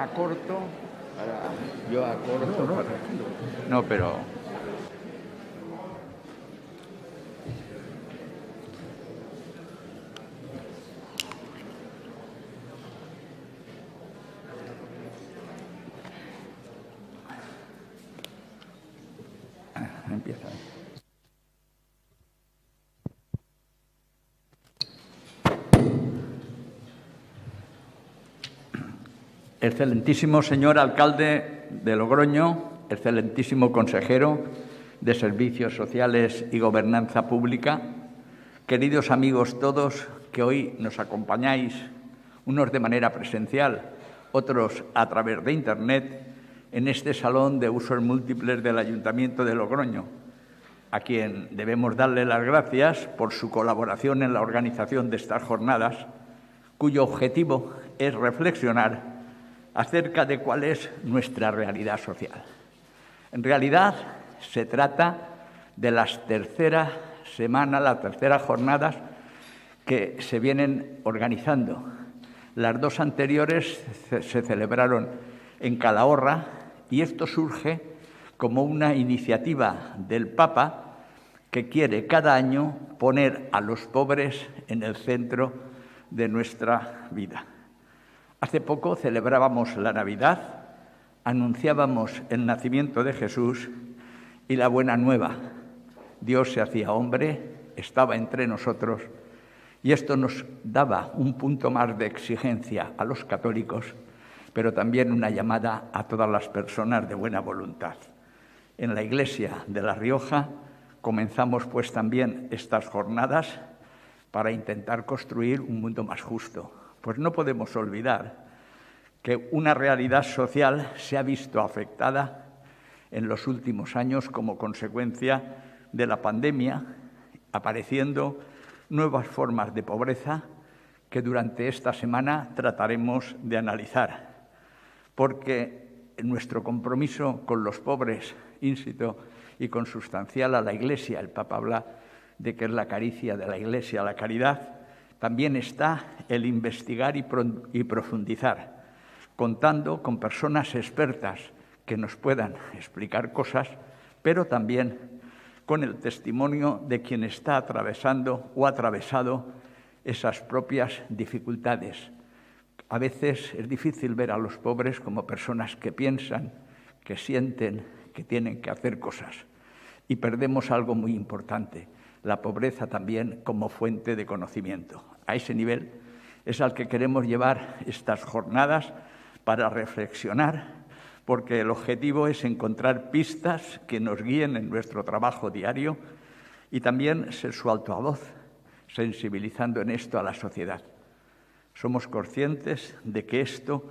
acorto. Yo acorto. No, pero... Empieza. Excelentísimo señor alcalde de Logroño, excelentísimo consejero de Servicios Sociales y Gobernanza Pública, queridos amigos todos que hoy nos acompañáis, unos de manera presencial, otros a través de Internet, en este salón de usos múltiples del Ayuntamiento de Logroño, a quien debemos darle las gracias por su colaboración en la organización de estas jornadas, cuyo objetivo es reflexionar acerca de cuál es nuestra realidad social. En realidad, se trata de las terceras jornadas que se vienen organizando. Las dos anteriores se celebraron en Calahorra y esto surge como una iniciativa del Papa que quiere cada año poner a los pobres en el centro de nuestra vida. Hace poco celebrábamos la Navidad, anunciábamos el nacimiento de Jesús y la buena nueva. Dios se hacía hombre, estaba entre nosotros y esto nos daba un punto más de exigencia a los católicos, pero también una llamada a todas las personas de buena voluntad. En la Iglesia de La Rioja comenzamos pues también estas jornadas para intentar construir un mundo más justo. Pues no podemos olvidar que una realidad social se ha visto afectada en los últimos años como consecuencia de la pandemia, apareciendo nuevas formas de pobreza que durante esta semana trataremos de analizar, porque nuestro compromiso con los pobres, íncito y consustancial a la Iglesia, el Papa habla de que es la caricia de la Iglesia, la caridad, también está el investigar y profundizar, contando con personas expertas que nos puedan explicar cosas, pero también con el testimonio de quien está atravesando o ha atravesado esas propias dificultades. A veces es difícil ver a los pobres como personas que piensan, que sienten, que tienen que hacer cosas. Y perdemos algo muy importante, la pobreza también como fuente de conocimiento. A ese nivel es al que queremos llevar estas jornadas para reflexionar, porque el objetivo es encontrar pistas que nos guíen en nuestro trabajo diario y también ser su altavoz, sensibilizando en esto a la sociedad. Somos conscientes de que esto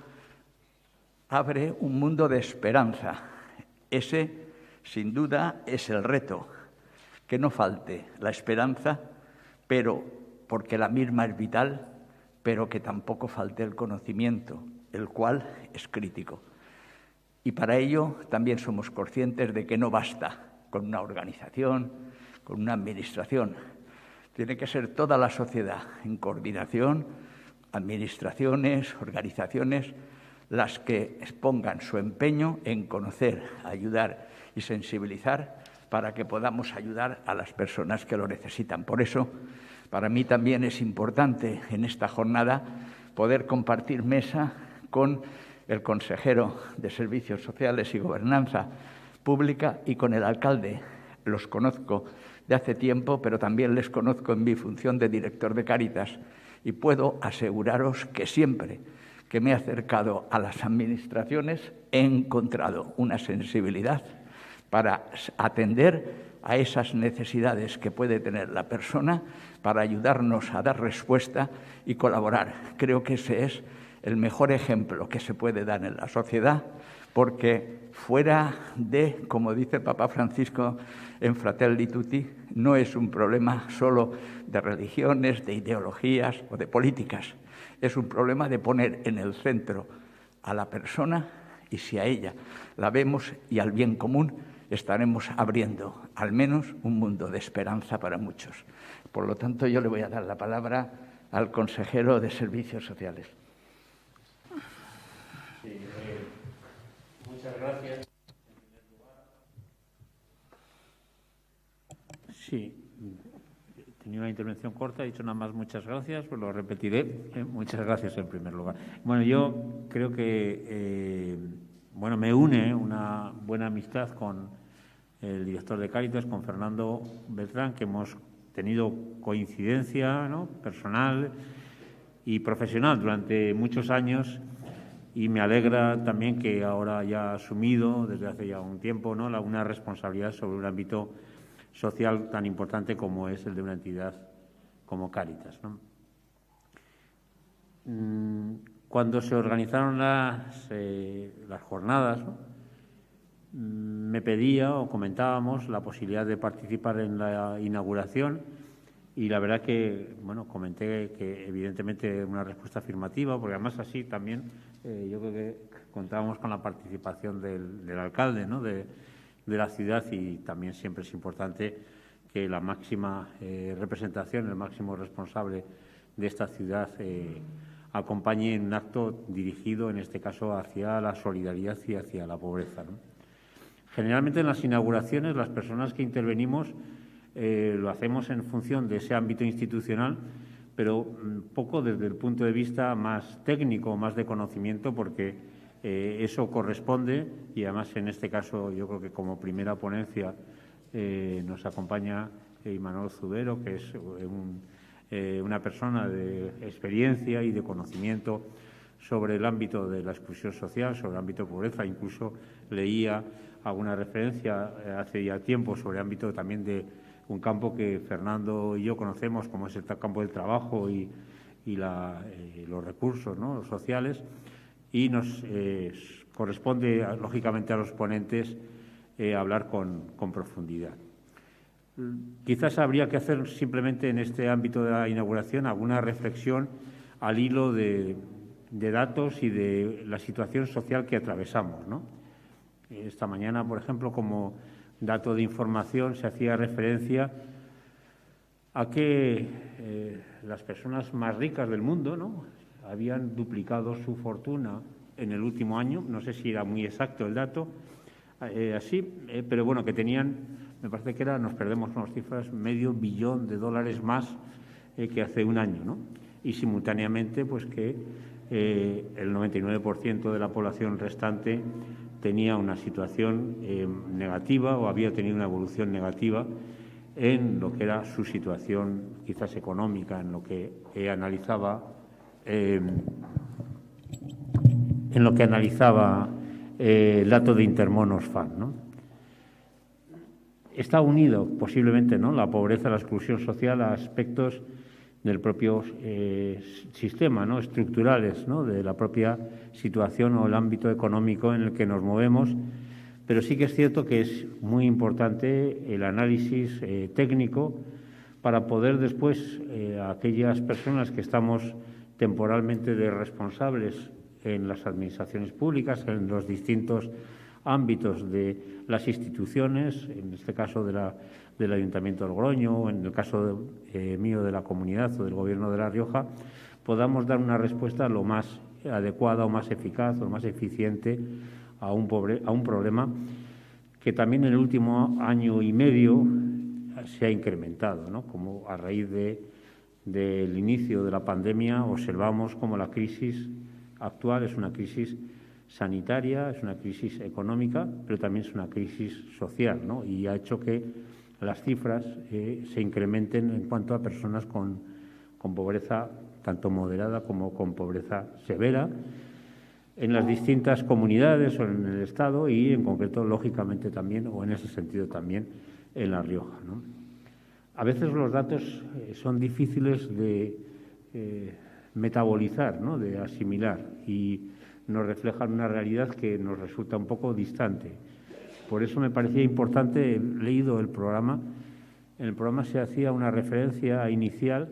abre un mundo de esperanza. Ese, sin duda, es el reto, que no falte la esperanza, pero porque la misma es vital, pero que tampoco falte el conocimiento, el cual es crítico. Y para ello también somos conscientes de que no basta con una organización, con una administración. Tiene que ser toda la sociedad en coordinación, administraciones, organizaciones, las que pongan su empeño en conocer, ayudar y sensibilizar para que podamos ayudar a las personas que lo necesitan. Por eso, para mí también es importante en esta jornada poder compartir mesa con el consejero de Servicios Sociales y Gobernanza Pública y con el alcalde. Los conozco de hace tiempo, pero también les conozco en mi función de director de Cáritas y puedo aseguraros que siempre que me he acercado a las administraciones he encontrado una sensibilidad para atender a esas necesidades que puede tener la persona, para ayudarnos a dar respuesta y colaborar. Creo que ese es el mejor ejemplo que se puede dar en la sociedad, porque fuera de, como dice el Papa Francisco en Fratelli Tutti, no es un problema solo de religiones, de ideologías o de políticas. Es un problema de poner en el centro a la persona y si a ella la vemos y al bien común, estaremos abriendo al menos un mundo de esperanza para muchos. Por lo tanto, yo le voy a dar la palabra al consejero de Servicios Sociales. Sí, gracias. Sí, tenía una intervención corta, he dicho nada más muchas gracias, pues lo repetiré. Muchas gracias en primer lugar. Bueno, yo creo que me une una buena amistad con el director de Cáritas, con Fernando Beltrán, que hemos tenido coincidencia, ¿no?, personal y profesional durante muchos años, y me alegra también que ahora haya asumido desde hace ya un tiempo, ¿no?, una responsabilidad sobre un ámbito social tan importante como es el de una entidad como Cáritas, ¿no? Cuando se organizaron las jornadas, ¿no?, me pedía o comentábamos la posibilidad de participar en la inauguración, y la verdad que, bueno, comenté que evidentemente una respuesta afirmativa, porque además así también yo creo que contábamos con la participación del alcalde, ¿no?, de la ciudad, y también siempre es importante que la máxima representación, el máximo responsable de esta ciudad acompañe en un acto dirigido, en este caso, hacia la solidaridad y hacia la pobreza, ¿no? Generalmente en las inauguraciones las personas que intervenimos lo hacemos en función de ese ámbito institucional, pero poco desde el punto de vista más técnico, más de conocimiento, porque eso corresponde, y además en este caso yo creo que como primera ponencia nos acompaña Imanol Zubero, que es una persona de experiencia y de conocimiento sobre el ámbito de la exclusión social, sobre el ámbito de pobreza. Incluso leía alguna referencia hace ya tiempo sobre el ámbito también de un campo que Fernando y yo conocemos, como es el campo del trabajo y los recursos, ¿no?, los sociales, y nos corresponde, lógicamente, a los ponentes hablar con profundidad. Quizás habría que hacer simplemente en este ámbito de la inauguración alguna reflexión al hilo de datos y de la situación social que atravesamos, ¿no? Esta mañana, por ejemplo, como dato de información, se hacía referencia a que las personas más ricas del mundo, ¿no?, habían duplicado su fortuna en el último año. No sé si era muy exacto el dato, pero bueno, que tenían, me parece que nos perdemos con las cifras, $500 millones más que hace un año, ¿no? Y simultáneamente, pues que el 99% de la población restante tenía una situación negativa, o había tenido una evolución negativa en lo que era su situación quizás económica, en lo que analizaba el dato de Intermonos-FAN, ¿no? Está unido posiblemente, ¿no?, la pobreza, la exclusión social, a aspectos del propio sistema, ¿no?, estructurales, ¿no?, de la propia situación o el ámbito económico en el que nos movemos. Pero sí que es cierto que es muy importante el análisis técnico para poder después, a aquellas personas que estamos temporalmente de responsables en las administraciones públicas, en los distintos ámbitos de las instituciones, en este caso del Ayuntamiento de Logroño, en el caso mío de la comunidad o del Gobierno de La Rioja, podamos dar una respuesta lo más adecuada o más eficaz o más eficiente a un problema que también en el último año y medio se ha incrementado, ¿no? Como a raíz del inicio de la pandemia observamos como la crisis actual es una crisis sanitaria, es una crisis económica, pero también es una crisis social, ¿no? Y ha hecho que las cifras se incrementen en cuanto a personas con pobreza tanto moderada como con pobreza severa en las distintas comunidades o en el Estado, y en concreto, lógicamente también, o en ese sentido también, en La Rioja, ¿no? A veces los datos son difíciles de metabolizar, ¿no?, de asimilar, y nos reflejan una realidad que nos resulta un poco distante. Por eso me parecía importante, he leído el programa, en el programa se hacía una referencia inicial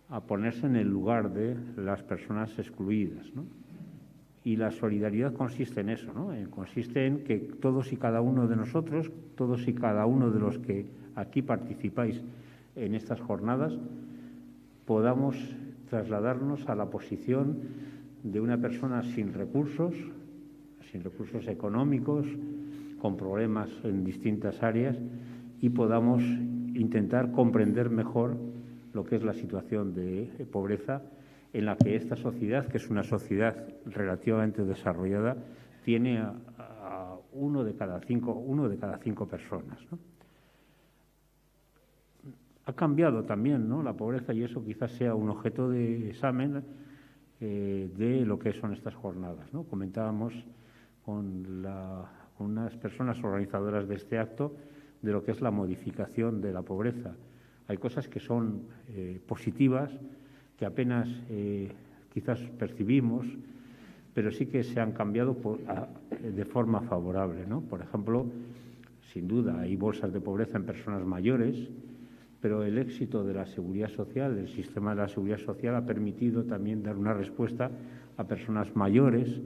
a ponerse en el lugar de las personas excluidas, ¿no? Y la solidaridad consiste en eso, ¿no? Consiste en que todos y cada uno de nosotros, todos y cada uno de los que aquí participáis en estas jornadas, podamos trasladarnos a la posición de una persona sin recursos, sin recursos económicos, con problemas en distintas áreas, y podamos intentar comprender mejor lo que es la situación de pobreza en la que esta sociedad, que es una sociedad relativamente desarrollada, tiene a uno de cada cinco personas, ¿no? Ha cambiado también, ¿no?, la pobreza, y eso quizás sea un objeto de examen de lo que son estas jornadas, ¿no? Comentábamos con unas personas organizadoras de este acto de lo que es la modificación de la pobreza. Hay cosas que son positivas, que apenas quizás percibimos, pero sí que se han cambiado de forma favorable, ¿no? Por ejemplo, sin duda hay bolsas de pobreza en personas mayores, pero el éxito de la seguridad social, del sistema de la seguridad social, ha permitido también dar una respuesta a personas mayores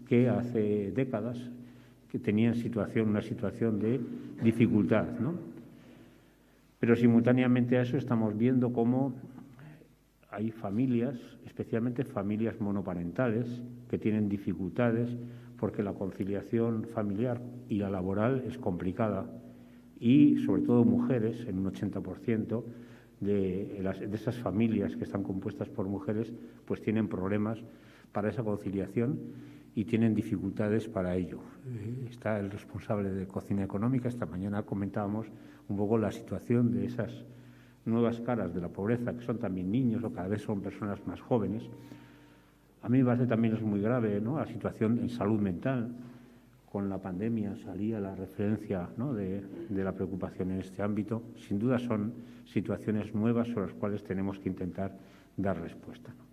que hace décadas que tenían una situación de dificultad, ¿no? Pero simultáneamente a eso estamos viendo cómo hay familias, especialmente familias monoparentales, que tienen dificultades porque la conciliación familiar y la laboral es complicada, y sobre todo mujeres, en un 80% de esas familias que están compuestas por mujeres, pues tienen problemas para esa conciliación y tienen dificultades para ello. Está el responsable de Cocina Económica. Esta mañana comentábamos un poco la situación de esas nuevas caras de la pobreza, que son también niños o cada vez son personas más jóvenes. A mí me parece también es muy grave, ¿no?, la situación en salud mental. Con la pandemia salía la referencia, ¿no?, de la preocupación en este ámbito. Sin duda son situaciones nuevas sobre las cuales tenemos que intentar dar respuesta, ¿no?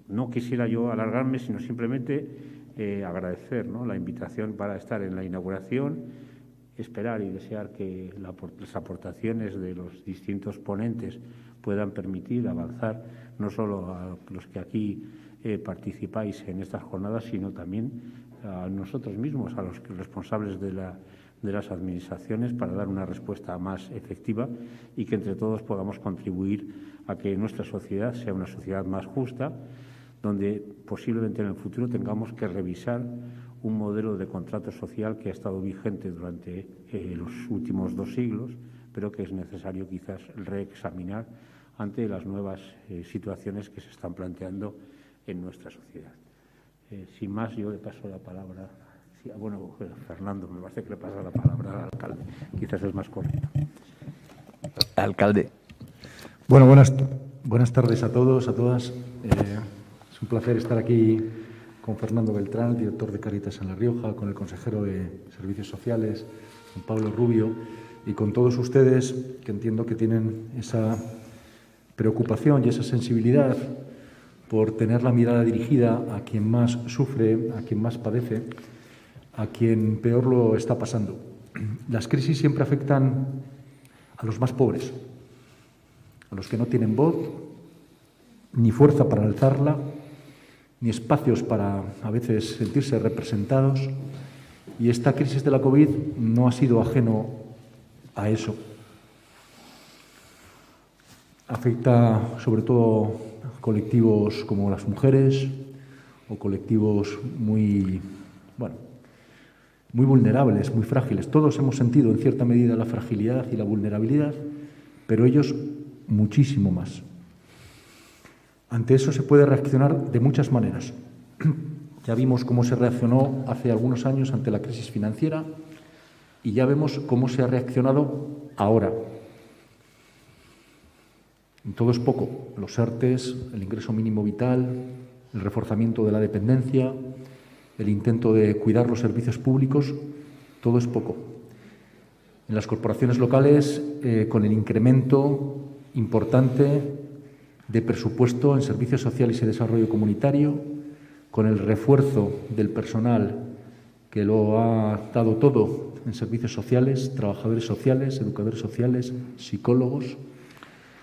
No quisiera yo alargarme, sino simplemente agradecer, ¿no?, la invitación para estar en la inauguración, esperar y desear que las aportaciones de los distintos ponentes puedan permitir avanzar no solo a los que aquí participáis en estas jornadas, sino también a nosotros mismos, a los responsables de las administraciones, para dar una respuesta más efectiva y que entre todos podamos contribuir a que nuestra sociedad sea una sociedad más justa, donde posiblemente en el futuro tengamos que revisar un modelo de contrato social que ha estado vigente durante los últimos 2 siglos, pero que es necesario quizás reexaminar ante las nuevas situaciones que se están planteando en nuestra sociedad. Sin más, yo le paso la palabra. Sí, bueno, Fernando, me parece que le pasa la palabra al alcalde. Quizás es más correcto. Alcalde. Bueno, buenas tardes a todos, a todas. Es un placer estar aquí con Fernando Beltrán, director de Cáritas en La Rioja, con el consejero de Servicios Sociales, con Pablo Rubio, y con todos ustedes, que entiendo que tienen esa preocupación y esa sensibilidad por tener la mirada dirigida a quien más sufre, a quien más padece, a quien peor lo está pasando. Las crisis siempre afectan a los más pobres, a los que no tienen voz, ni fuerza para alzarla, ni espacios para, a veces, sentirse representados. Y esta crisis de la COVID no ha sido ajeno a eso. Afecta sobre todo a colectivos como las mujeres o colectivos muy vulnerables, muy frágiles. Todos hemos sentido en cierta medida la fragilidad y la vulnerabilidad, pero ellos muchísimo más. Ante eso se puede reaccionar de muchas maneras. Ya vimos cómo se reaccionó hace algunos años ante la crisis financiera y ya vemos cómo se ha reaccionado ahora. En todo es poco. Los ERTEs, el ingreso mínimo vital, el reforzamiento de la dependencia, el intento de cuidar los servicios públicos, todo es poco. En las corporaciones locales, con el incremento importante de presupuesto en servicios sociales y desarrollo comunitario, con el refuerzo del personal que lo ha dado todo en servicios sociales, trabajadores sociales, educadores sociales, psicólogos,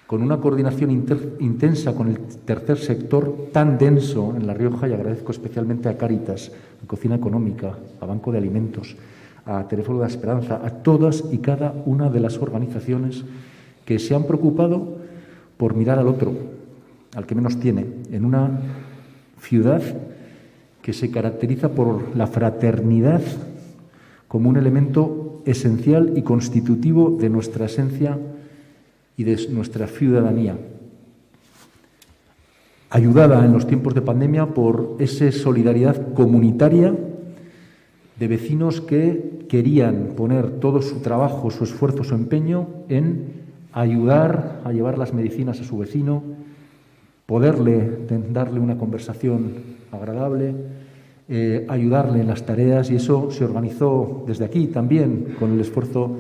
con una coordinación intensa con el tercer sector tan denso en La Rioja, y agradezco especialmente a Cáritas, a Cocina Económica, a Banco de Alimentos, a Teléfono de la Esperanza, a todas y cada una de las organizaciones que se han preocupado por mirar al otro, al que menos tiene, en una ciudad que se caracteriza por la fraternidad como un elemento esencial y constitutivo de nuestra esencia y de nuestra ciudadanía. Ayudada en los tiempos de pandemia por esa solidaridad comunitaria de vecinos que querían poner todo su trabajo, su esfuerzo, su empeño en ayudar a llevar las medicinas a su vecino, darle una conversación agradable, ayudarle en las tareas, y eso se organizó desde aquí también con el esfuerzo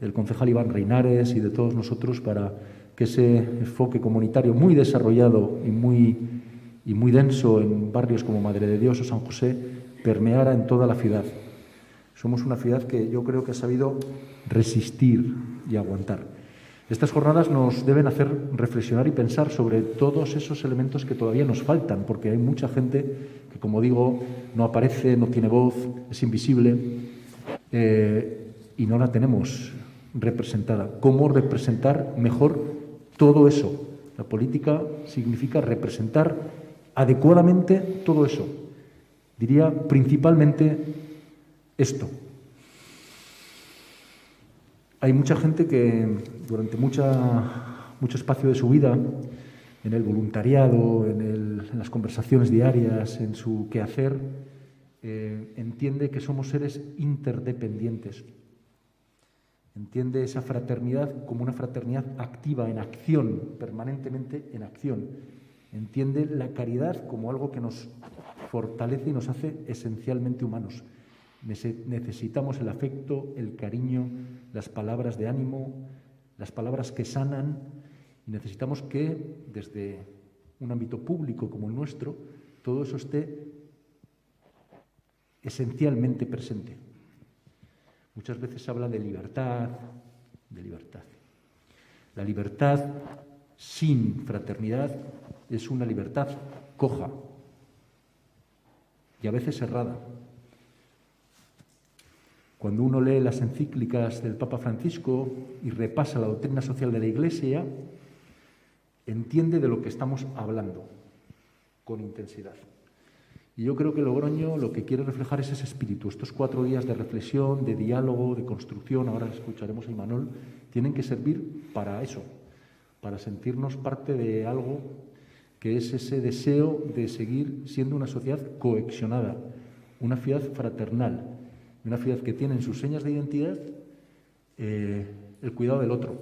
del concejal Iván Reinares y de todos nosotros para que ese enfoque comunitario muy desarrollado y muy denso en barrios como Madre de Dios o San José permeara en toda la ciudad. Somos una ciudad que yo creo que ha sabido resistir y aguantar. Estas jornadas nos deben hacer reflexionar y pensar sobre todos esos elementos que todavía nos faltan, porque hay mucha gente que, como digo, no aparece, no tiene voz, es invisible y no la tenemos representada. ¿Cómo representar mejor todo eso? La política significa representar adecuadamente todo eso. Diría principalmente esto. Hay mucha gente que durante mucho espacio de su vida, en el voluntariado, en las conversaciones diarias, en su quehacer, entiende que somos seres interdependientes. Entiende esa fraternidad como una fraternidad activa, en acción, permanentemente en acción. Entiende la caridad como algo que nos fortalece y nos hace esencialmente humanos. Necesitamos el afecto, el cariño, las palabras de ánimo, las palabras que sanan, y necesitamos que desde un ámbito público como el nuestro todo eso esté esencialmente presente. Muchas veces se habla de libertad. La libertad sin fraternidad es una libertad coja y a veces errada. Cuando uno lee las encíclicas del Papa Francisco y repasa la doctrina social de la Iglesia, entiende de lo que estamos hablando con intensidad. Y yo creo que Logroño lo que quiere reflejar es ese espíritu. Estos 4 días de reflexión, de diálogo, de construcción, ahora escucharemos a Imanol, tienen que servir para eso, para sentirnos parte de algo que es ese deseo de seguir siendo una sociedad cohesionada, una ciudad fraternal, una ciudad que tiene en sus señas de identidad el cuidado del otro.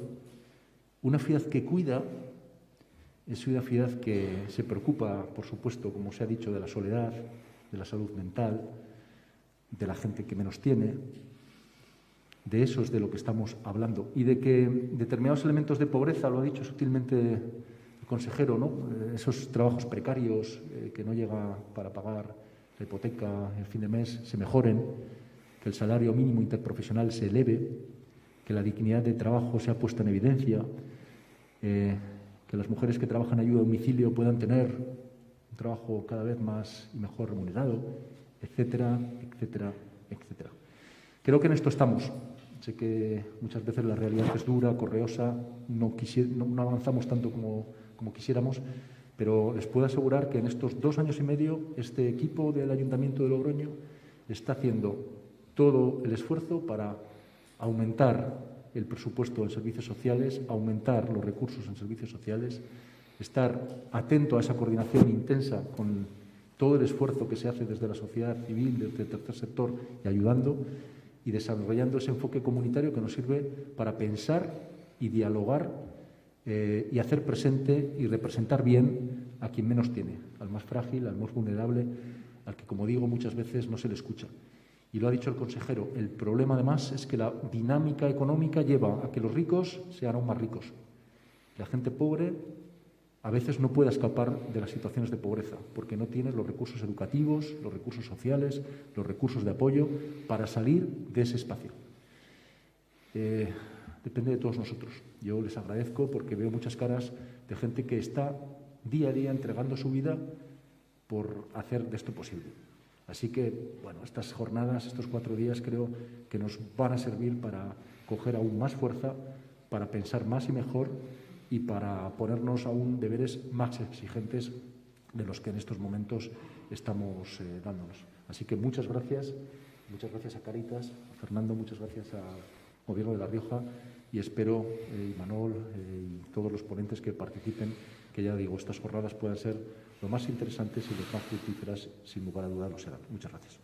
Una ciudad que cuida es una ciudad que se preocupa, por supuesto, como se ha dicho, de la soledad, de la salud mental, de la gente que menos tiene. De eso es de lo que estamos hablando. Y de que determinados elementos de pobreza, lo ha dicho sutilmente el consejero, ¿no? Esos trabajos precarios que no llega para pagar la hipoteca el fin de mes, se mejoren, que el salario mínimo interprofesional se eleve, que la dignidad de trabajo sea puesta en evidencia, que las mujeres que trabajan ayuda a domicilio puedan tener un trabajo cada vez más y mejor remunerado, etcétera, etcétera, etcétera. Creo que en esto estamos. Sé que muchas veces la realidad es dura, correosa, no avanzamos tanto como quisiéramos, pero les puedo asegurar que en estos 2 años y medio este equipo del Ayuntamiento de Logroño está haciendo todo el esfuerzo para aumentar el presupuesto en servicios sociales, aumentar los recursos en servicios sociales, estar atento a esa coordinación intensa con todo el esfuerzo que se hace desde la sociedad civil, desde el tercer sector y ayudando y desarrollando ese enfoque comunitario que nos sirve para pensar y dialogar y hacer presente y representar bien a quien menos tiene, al más frágil, al más vulnerable, al que, como digo, muchas veces no se le escucha. Y lo ha dicho el consejero, el problema además es que la dinámica económica lleva a que los ricos sean aún más ricos. La gente pobre a veces no puede escapar de las situaciones de pobreza porque no tiene los recursos educativos, los recursos sociales, los recursos de apoyo para salir de ese espacio. Depende de todos nosotros. Yo les agradezco porque veo muchas caras de gente que está día a día entregando su vida por hacer de esto posible. Así que, bueno, estas jornadas, estos 4 días creo que nos van a servir para coger aún más fuerza, para pensar más y mejor y para ponernos aún deberes más exigentes de los que en estos momentos estamos dándonos. Así que muchas gracias a Cáritas, a Fernando, muchas gracias al Gobierno de La Rioja y espero, Imanol y todos los ponentes que participen, que ya digo, estas jornadas puedan ser lo más interesantes y lo más fructíferas, sin lugar a dudas lo serán. Muchas gracias.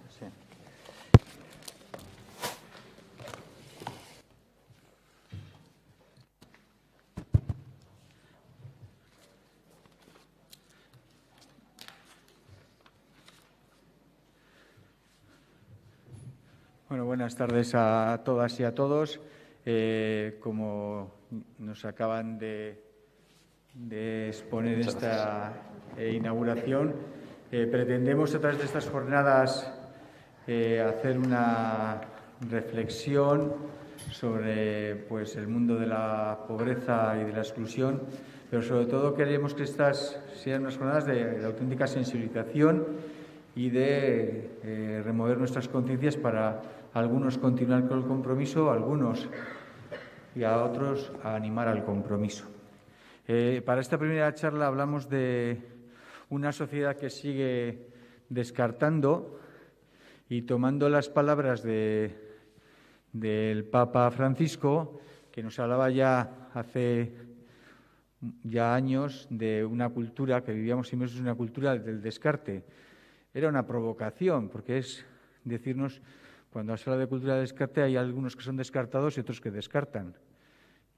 Sí. Bueno, buenas tardes a todas y a todos. Como nos acaban de exponer esta inauguración, pretendemos a través de estas jornadas hacer una reflexión sobre pues, el mundo de la pobreza y de la exclusión, pero sobre todo queremos que estas sean unas jornadas de auténtica sensibilización y de remover nuestras conciencias para algunos continuar con el compromiso, algunos y a otros a animar al compromiso. Para esta primera charla hablamos de una sociedad que sigue descartando y tomando las palabras del Papa Francisco, que nos hablaba ya hace años de una cultura que vivíamos inmersos en una cultura del descarte. Era una provocación, porque es decirnos, cuando se habla de cultura de descarte, hay algunos que son descartados y otros que descartan.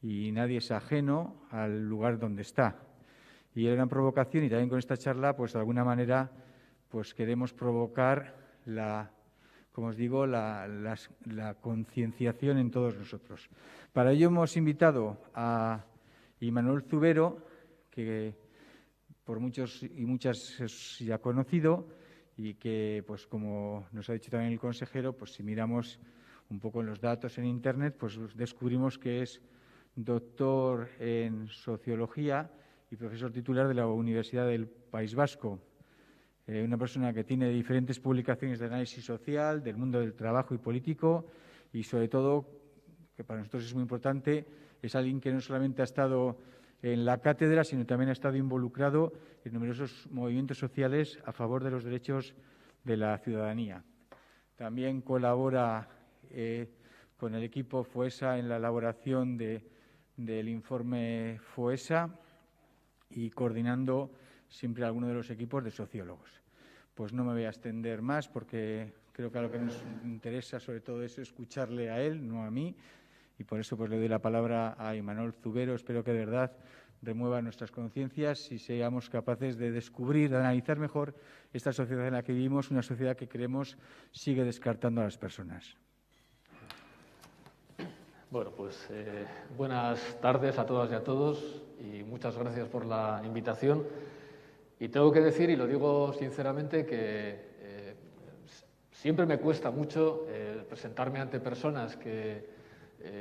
Y nadie es ajeno al lugar donde está. Y era una provocación, y también con esta charla, pues de alguna manera, pues queremos provocar como os digo, la concienciación en todos nosotros. Para ello hemos invitado a Imanol Zubero, que por muchos y muchas es ya conocido, y que, pues como nos ha dicho también el consejero, pues si miramos un poco en los datos en Internet, pues descubrimos que es doctor en Sociología y profesor titular de la Universidad del País Vasco. Una persona que tiene diferentes publicaciones de análisis social, del mundo del trabajo y político, y sobre todo, que para nosotros es muy importante, es alguien que no solamente ha estado en la cátedra, sino también ha estado involucrado en numerosos movimientos sociales a favor de los derechos de la ciudadanía. También colabora con el equipo FOESA en la elaboración del informe FOESA y coordinando siempre alguno de los equipos de sociólogos. Pues no me voy a extender más porque creo que a lo que nos interesa sobre todo es escucharle a él, no a mí, y por eso pues le doy la palabra a Imanol Zubero. Espero que de verdad remueva nuestras conciencias y seamos capaces de descubrir, de analizar mejor esta sociedad en la que vivimos, una sociedad que creemos sigue descartando a las personas. Bueno, pues buenas tardes a todas y a todos y muchas gracias por la invitación. Y tengo que decir, y lo digo sinceramente, que siempre me cuesta mucho presentarme ante personas que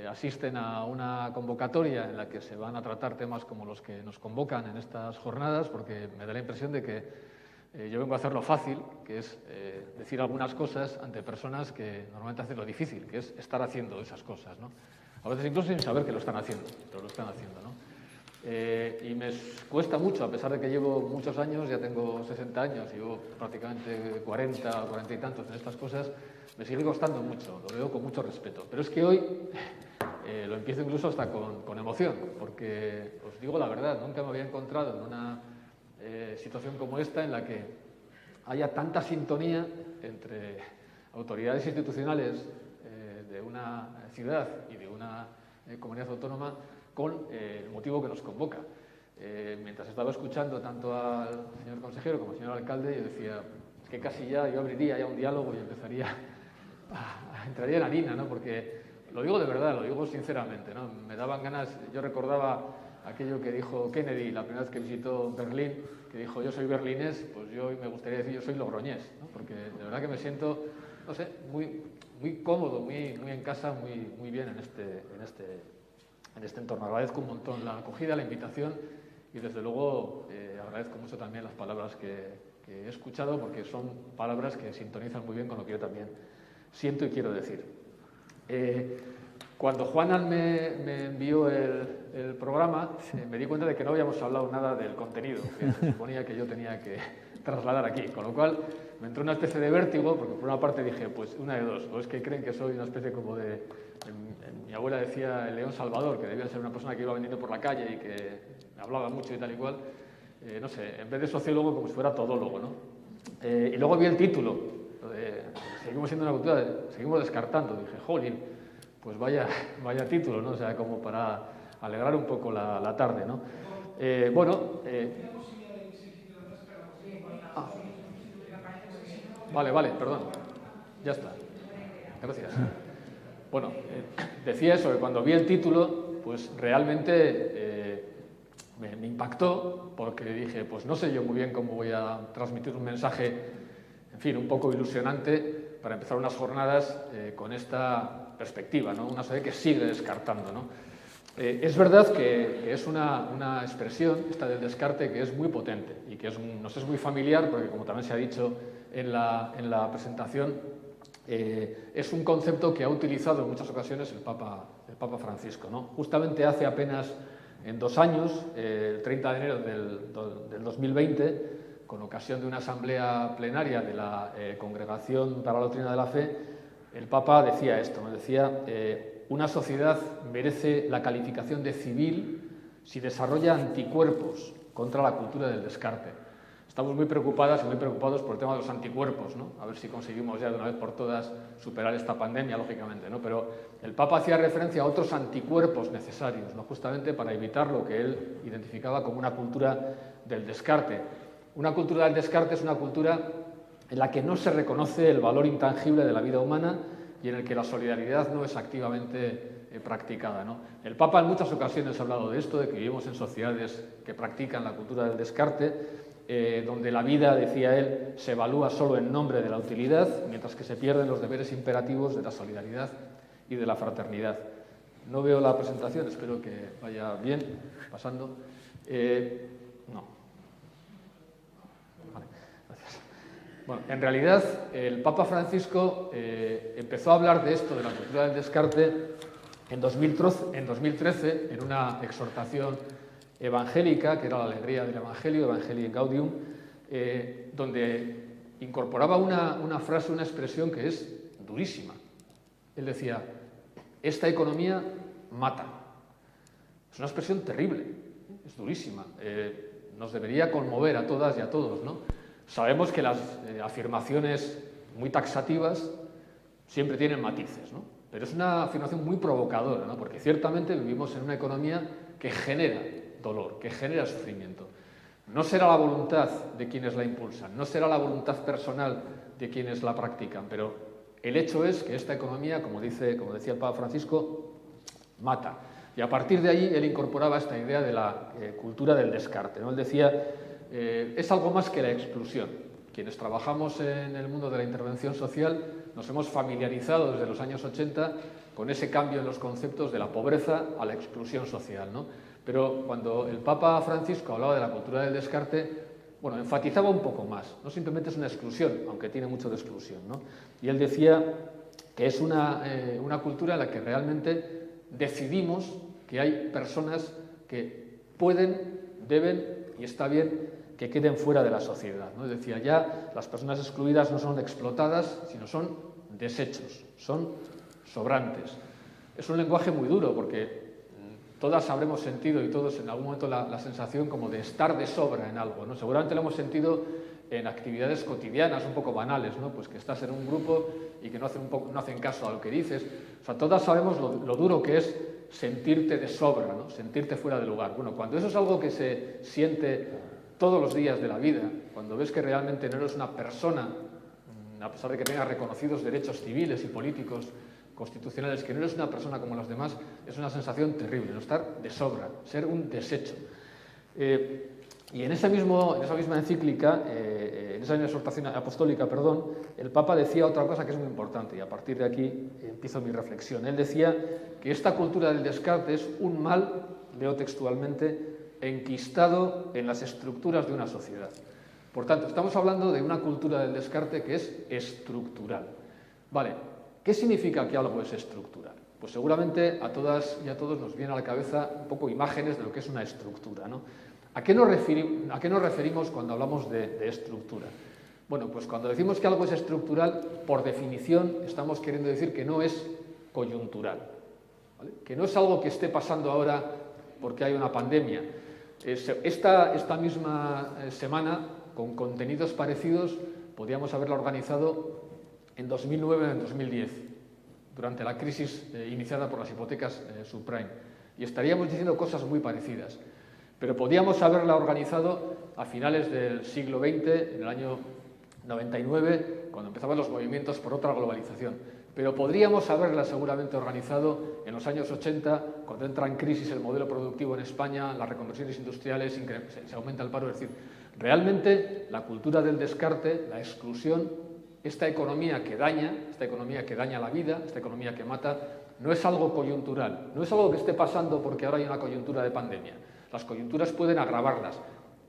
asisten a una convocatoria en la que se van a tratar temas como los que nos convocan en estas jornadas, porque me da la impresión de que yo vengo a hacer lo fácil, que es decir algunas cosas ante personas que normalmente hacen lo difícil, que es estar haciendo esas cosas, ¿no? A veces incluso sin saber que lo están haciendo, pero lo están haciendo, ¿no? Y me cuesta mucho, a pesar de que llevo muchos años, ya tengo 60 años, llevo prácticamente 40 o 40 y tantos en estas cosas, me sigue costando mucho, lo veo con mucho respeto. Pero es que hoy lo empiezo incluso hasta con emoción, porque os digo la verdad, nunca me había encontrado en una situación como esta en la que haya tanta sintonía entre autoridades institucionales de una ciudad y de una comunidad autónoma con el motivo que nos convoca. Mientras estaba escuchando tanto al señor consejero como al señor alcalde, yo decía, es que casi ya yo abriría ya un diálogo y empezaría entraría en harina, ¿no? Porque lo digo de verdad, lo digo sinceramente, ¿no? Me daban ganas, yo recordaba aquello que dijo Kennedy la primera vez que visitó Berlín, que dijo, yo soy berlinés, pues yo me gustaría decir, yo soy logroñés, ¿no? Porque de verdad que me siento, no sé, muy cómodo, muy en casa, muy bien en en este entorno. Agradezco un montón la acogida, la invitación y, desde luego, agradezco mucho también las palabras que he escuchado, porque son palabras que sintonizan muy bien con lo que yo también siento y quiero decir. Cuando Juanan me envió el programa, me di cuenta de que no habíamos hablado nada del contenido que se suponía que yo tenía que trasladar aquí, con lo cual me entró una especie de vértigo, porque por una parte dije, pues una de dos, o es que creen que soy una especie como de... Mi abuela decía el León Salvador, que debía ser una persona que iba vendiendo por la calle y que hablaba mucho y tal y cual, no sé, en vez de sociólogo, como si fuera todólogo, ¿no? Y luego vi el título, seguimos siendo una cultura, seguimos descartando, dije, jolín, pues vaya título, ¿no? O sea, como para alegrar un poco la tarde, ¿no? Vale, perdón. Ya está. Gracias. Bueno, decía eso, que cuando vi el título, pues realmente me impactó, porque dije, pues no sé yo muy bien cómo voy a transmitir un mensaje, en fin, un poco ilusionante para empezar unas jornadas con esta perspectiva, ¿no? Una sociedad que sigue descartando, ¿no? Es verdad que es una expresión, esta del descarte, que es muy potente y que nos es muy familiar, porque, como también se ha dicho en la presentación, es un concepto que ha utilizado en muchas ocasiones el Papa Francisco, ¿no? Justamente hace apenas en 2 años, el 30 de enero del 2020, con ocasión de una asamblea plenaria de la Congregación para la Doctrina de la Fe, el Papa decía esto, ¿no? Decía, una sociedad merece la calificación de civil si desarrolla anticuerpos contra la cultura del descarte. Estamos muy preocupadas y muy preocupados por el tema de los anticuerpos, ¿no? A ver si conseguimos ya de una vez por todas superar esta pandemia, lógicamente, ¿no? Pero el Papa hacía referencia a otros anticuerpos necesarios, ¿no? Justamente para evitar lo que él identificaba como una cultura del descarte. Una cultura del descarte es una cultura en la que no se reconoce el valor intangible de la vida humana y en el que la solidaridad no es activamente practicada, ¿no? El Papa en muchas ocasiones ha hablado de esto, de que vivimos en sociedades que practican la cultura del descarte, donde la vida, decía él, se evalúa solo en nombre de la utilidad, mientras que se pierden los deberes imperativos de la solidaridad y de la fraternidad. No veo la presentación, espero que vaya bien, pasando. No. Vale, gracias. Bueno, en realidad, el Papa Francisco empezó a hablar de esto, de la cultura del descarte, en 2013, en una exhortación evangélica, que era la alegría del Evangelio, Evangelii Gaudium, donde incorporaba una frase, una expresión que es durísima. Él decía, esta economía mata. Es una expresión terrible, es durísima. Nos debería conmover a todas y a todos, ¿no? Sabemos que las afirmaciones muy taxativas siempre tienen matices, ¿no? Pero es una afirmación muy provocadora, ¿no? Porque ciertamente vivimos en una economía que genera dolor, que genera sufrimiento. No será la voluntad de quienes la impulsan, no será la voluntad personal de quienes la practican, pero el hecho es que esta economía, como decía el Papa Francisco, mata. Y a partir de ahí él incorporaba esta idea de la cultura del descarte, ¿no? Él decía, es algo más que la exclusión. Quienes trabajamos en el mundo de la intervención social nos hemos familiarizado desde los años 80 con ese cambio en los conceptos de la pobreza a la exclusión social, ¿no? Pero cuando el Papa Francisco hablaba de la cultura del descarte, bueno, enfatizaba un poco más. No simplemente es una exclusión, aunque tiene mucho de exclusión, ¿no? Y él decía que es una cultura en la que realmente decidimos que hay personas que pueden, deben y está bien que queden fuera de la sociedad, ¿no? Decía, ya las personas excluidas no son explotadas, sino son desechos, son sobrantes. Es un lenguaje muy duro porque todas habremos sentido y todos en algún momento la sensación como de estar de sobra en algo, ¿no? Seguramente lo hemos sentido en actividades cotidianas un poco banales, ¿no? Pues que estás en un grupo y que no hacen caso a lo que dices. O sea, todas sabemos lo duro que es sentirte de sobra, ¿no? Sentirte fuera de lugar. Bueno, cuando eso es algo que se siente todos los días de la vida, cuando ves que realmente no eres una persona, a pesar de que tengas reconocidos derechos civiles y políticos constitucionales, que no eres una persona como las demás, es una sensación terrible, no estar de sobra, ser un desecho. Y en esa misma encíclica, en esa misma exhortación apostólica, el Papa decía otra cosa que es muy importante, y a partir de aquí empiezo mi reflexión. Él decía que esta cultura del descarte es un mal, leo textualmente, enquistado en las estructuras de una sociedad. Por tanto, estamos hablando de una cultura del descarte que es estructural. Vale, ¿qué significa que algo es estructural? Pues seguramente a todas y a todos nos viene a la cabeza un poco imágenes de lo que es una estructura, ¿no? ¿A qué nos referimos cuando hablamos de estructura? Bueno, pues cuando decimos que algo es estructural, por definición estamos queriendo decir que no es coyuntural, ¿vale? Que no es algo que esté pasando ahora porque hay una pandemia. Esta misma semana, con contenidos parecidos, podríamos haberla organizado en 2009 o en 2010, durante la crisis iniciada por las hipotecas subprime. Y estaríamos diciendo cosas muy parecidas. Pero podíamos haberla organizado a finales del siglo XX, en el año 99, cuando empezaban los movimientos por otra globalización. Pero podríamos haberla seguramente organizado en los años 80, cuando entra en crisis el modelo productivo en España, las reconversiones industriales, se aumenta el paro. Es decir, realmente la cultura del descarte, la exclusión, esta economía que daña la vida, esta economía que mata, no es algo coyuntural, no es algo que esté pasando porque ahora hay una coyuntura de pandemia. Las coyunturas pueden agravarlas,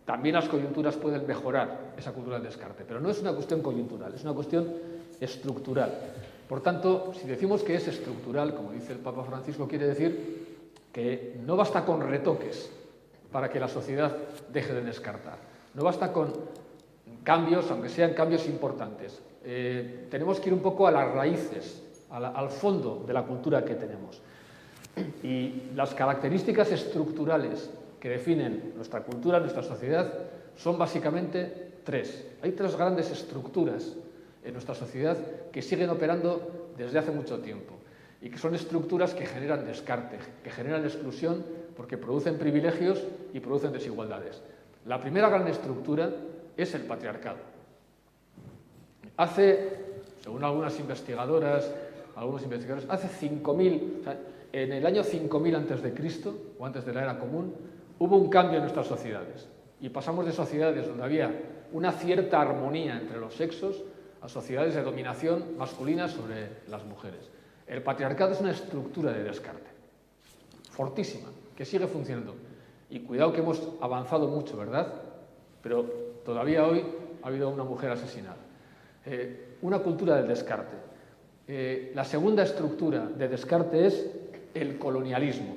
también las coyunturas pueden mejorar esa cultura del descarte, pero no es una cuestión coyuntural, es una cuestión estructural. Por tanto, si decimos que es estructural, como dice el Papa Francisco, quiere decir que no basta con retoques para que la sociedad deje de descartar, no basta con cambios, aunque sean cambios importantes. Tenemos que ir un poco a las raíces, al fondo de la cultura que tenemos. Y las características estructurales que definen nuestra cultura, nuestra sociedad, son básicamente tres. Hay tres grandes estructuras en nuestra sociedad que siguen operando desde hace mucho tiempo y que son estructuras que generan descarte, que generan exclusión porque producen privilegios y producen desigualdades. La primera gran estructura es el patriarcado. Según algunas investigadoras, algunos investigadores, hace 5.000, o sea, en el año 5000 a.C., o antes de la era común, hubo un cambio en nuestras sociedades y pasamos de sociedades donde había una cierta armonía entre los sexos a sociedades de dominación masculina sobre las mujeres. El patriarcado es una estructura de descarte, fortísima, que sigue funcionando. Y cuidado que hemos avanzado mucho, ¿verdad? Pero todavía hoy ha habido una mujer asesinada. Una cultura del descarte. La segunda estructura de descarte es el colonialismo.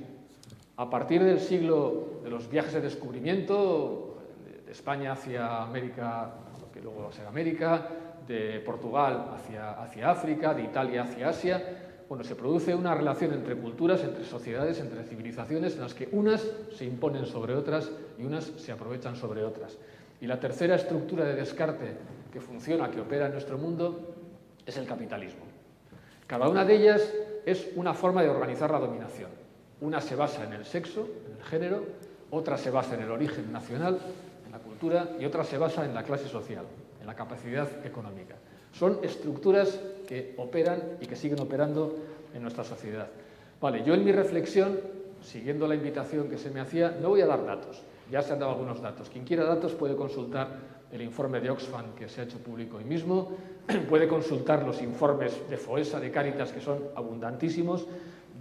A partir del siglo de los viajes de descubrimiento, de España hacia América, lo que luego va a ser América, de Portugal hacia África, de Italia hacia Asia, bueno, se produce una relación entre culturas, entre sociedades, entre civilizaciones, en las que unas se imponen sobre otras y unas se aprovechan sobre otras. Y la tercera estructura de descarte que funciona, que opera en nuestro mundo, es el capitalismo. Cada una de ellas es una forma de organizar la dominación. Una se basa en el sexo, en el género, otra se basa en el origen nacional, en la cultura, y otra se basa en la clase social, en la capacidad económica. Son estructuras que operan y que siguen operando en nuestra sociedad. Vale, yo en mi reflexión, siguiendo la invitación que se me hacía, no voy a dar datos. Ya se han dado algunos datos. Quien quiera datos puede consultar el informe de Oxfam que se ha hecho público hoy mismo, puede consultar los informes de FOESA, de Cáritas, que son abundantísimos.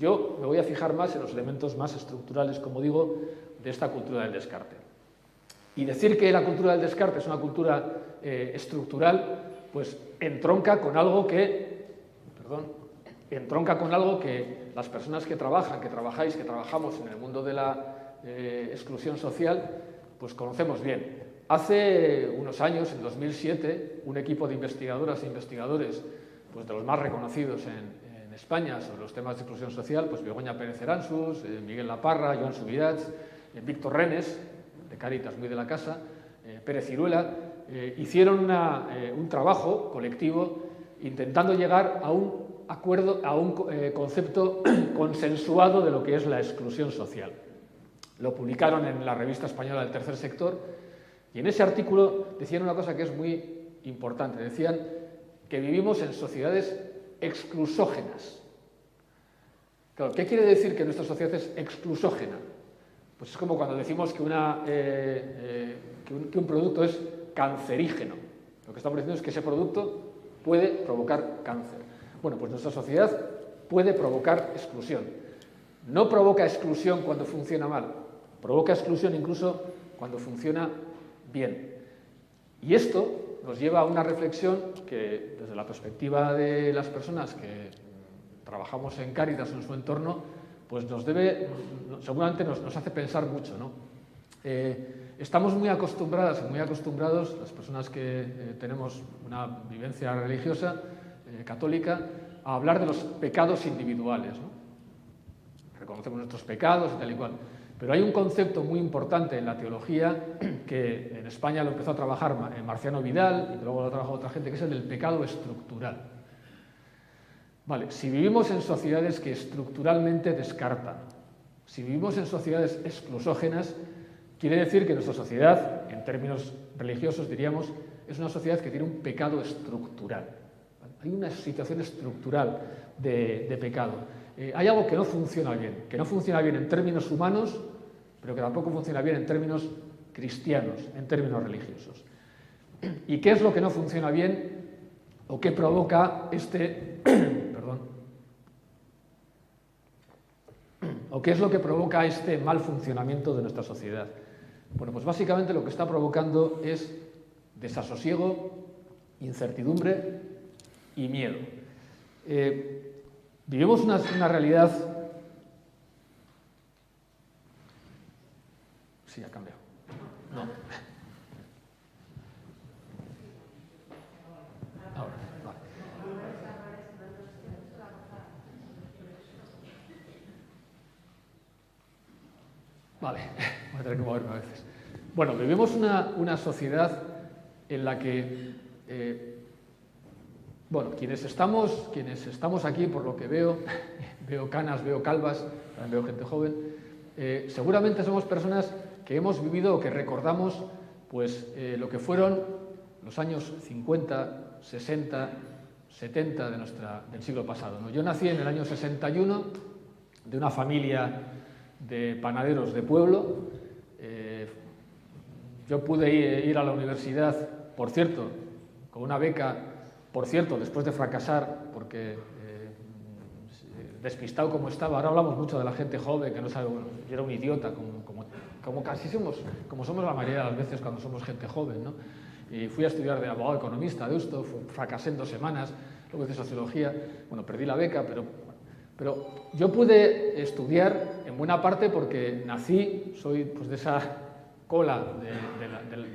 Yo me voy a fijar más en los elementos más estructurales, como digo, de esta cultura del descarte. Y decir que la cultura del descarte es una cultura estructural, pues entronca con algo que las personas que trabajan, que trabajamos en el mundo de la exclusión social, pues conocemos bien. Hace unos años, en 2007, un equipo de investigadoras e investigadores, pues de los más reconocidos en España sobre los temas de exclusión social, pues Begoña Pérez Eransus, Miguel Laparra, Joan Subirats, Víctor Renes, de Cáritas, muy de la casa, Pérez Ciruela, hicieron un trabajo colectivo intentando llegar a un acuerdo, a un concepto consensuado de lo que es la exclusión social. Lo publicaron en la revista española del Tercer Sector y en ese artículo decían una cosa que es muy importante. Decían que vivimos en sociedades exclusógenas. Claro, ¿qué quiere decir que nuestra sociedad es exclusógena? Pues es como cuando decimos que, que un producto es cancerígeno. Lo que estamos diciendo es que ese producto puede provocar cáncer. Bueno, pues nuestra sociedad puede provocar exclusión. No provoca exclusión cuando funciona mal, provoca exclusión incluso cuando funciona bien. Y esto nos lleva a una reflexión que, desde la perspectiva de las personas que trabajamos en Cáritas o en su entorno, pues seguramente nos hace pensar mucho, ¿no? Estamos muy acostumbradas y muy acostumbrados, las personas que tenemos una vivencia religiosa católica, a hablar de los pecados individuales, ¿no? Reconocemos nuestros pecados y tal y cual. Pero hay un concepto muy importante en la teología que en España lo empezó a trabajar Marciano Vidal y que luego lo ha trabajado otra gente, que es el del pecado estructural. Vale, si vivimos en sociedades que estructuralmente descartan, si vivimos en sociedades exclusógenas, quiere decir que nuestra sociedad, en términos religiosos diríamos, es una sociedad que tiene un pecado estructural. ¿Vale? Hay una situación estructural de pecado. Hay algo que no funciona bien en términos humanos, pero que tampoco funciona bien en términos cristianos, en términos religiosos. ¿Y qué es lo que no funciona bien o qué provoca o qué es lo que provoca este mal funcionamiento de nuestra sociedad? Bueno, pues básicamente lo que está provocando es desasosiego, incertidumbre y miedo. Vivimos una realidad... Sí, ha cambiado. No. Ahora, vale. Vale, voy a tener que moverme a veces. Bueno, vivimos una sociedad en la que... bueno, quienes estamos aquí, por lo que veo canas, veo calvas, también veo gente joven, seguramente somos personas que hemos vivido o que recordamos pues, lo que fueron los años 50, 60, 70 del siglo pasado, ¿no? Yo nací en el año 61 de una familia de panaderos de pueblo. Yo pude ir a la universidad, por cierto, con una beca. Por cierto, después de fracasar, porque despistado como estaba, ahora hablamos mucho de la gente joven que no sabe, bueno, yo era un idiota, como casi somos la mayoría de las veces cuando somos gente joven, ¿no? Y fui a estudiar de abogado economista, Deusto, fracasé en 2 semanas, luego hice sociología, bueno, perdí la beca, pero yo pude estudiar en buena parte porque soy pues de esa cola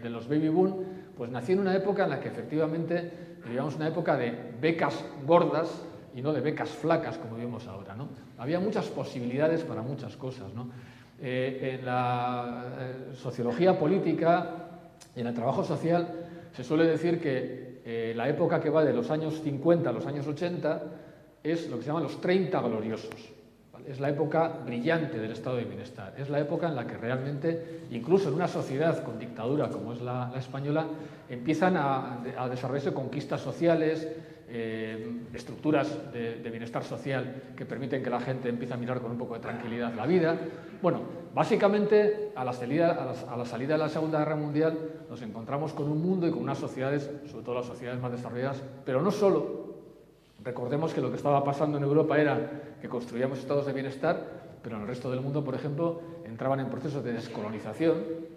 de los baby boom, pues nací en una época en la que efectivamente vivíamos una época de becas gordas y no de becas flacas como vivimos ahora, ¿no? Había muchas posibilidades para muchas cosas, ¿no? En la sociología política y en el trabajo social se suele decir que la época que va de los años 50 a los años 80 es lo que se llaman los 30 gloriosos. ¿Vale? Es la época brillante del estado de bienestar. Es la época en la que realmente, incluso en una sociedad con dictadura como es la española, empiezan a desarrollarse conquistas sociales, estructuras de bienestar social que permiten que la gente empiece a mirar con un poco de tranquilidad la vida. Bueno, básicamente a la salida de la Segunda Guerra Mundial nos encontramos con un mundo y con unas sociedades, sobre todo las sociedades más desarrolladas, pero no solo. Recordemos que lo que estaba pasando en Europa era que construíamos estados de bienestar, pero en el resto del mundo, por ejemplo, entraban en procesos de descolonización.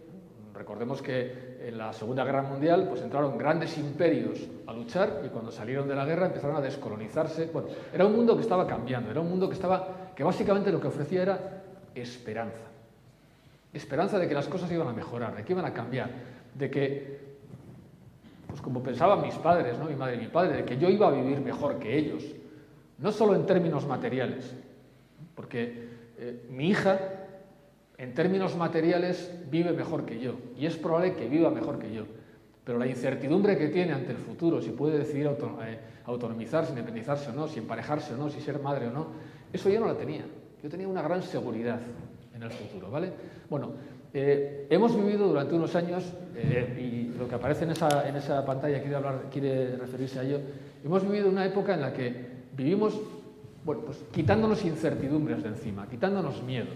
Recordemos que en la Segunda Guerra Mundial pues entraron grandes imperios a luchar y cuando salieron de la guerra empezaron a descolonizarse. Bueno, era un mundo que estaba cambiando, era un mundo que básicamente lo que ofrecía era esperanza. Esperanza de que las cosas iban a mejorar, de que iban a cambiar, de que, pues como pensaban mis padres, ¿no? Mi madre y mi padre, de que yo iba a vivir mejor que ellos, no solo en términos materiales, porque mi hija, en términos materiales, vive mejor que yo, y es probable que viva mejor que yo, pero la incertidumbre que tiene ante el futuro, si puede decidir autonomizarse, independizarse o no, si emparejarse o no, si ser madre o no, eso yo no la tenía. Yo tenía una gran seguridad en el futuro, ¿vale? Bueno, hemos vivido durante unos años, y lo que aparece en esa pantalla quiere referirse a ello, hemos vivido una época en la que vivimos, bueno, pues quitándonos incertidumbres de encima, quitándonos miedo.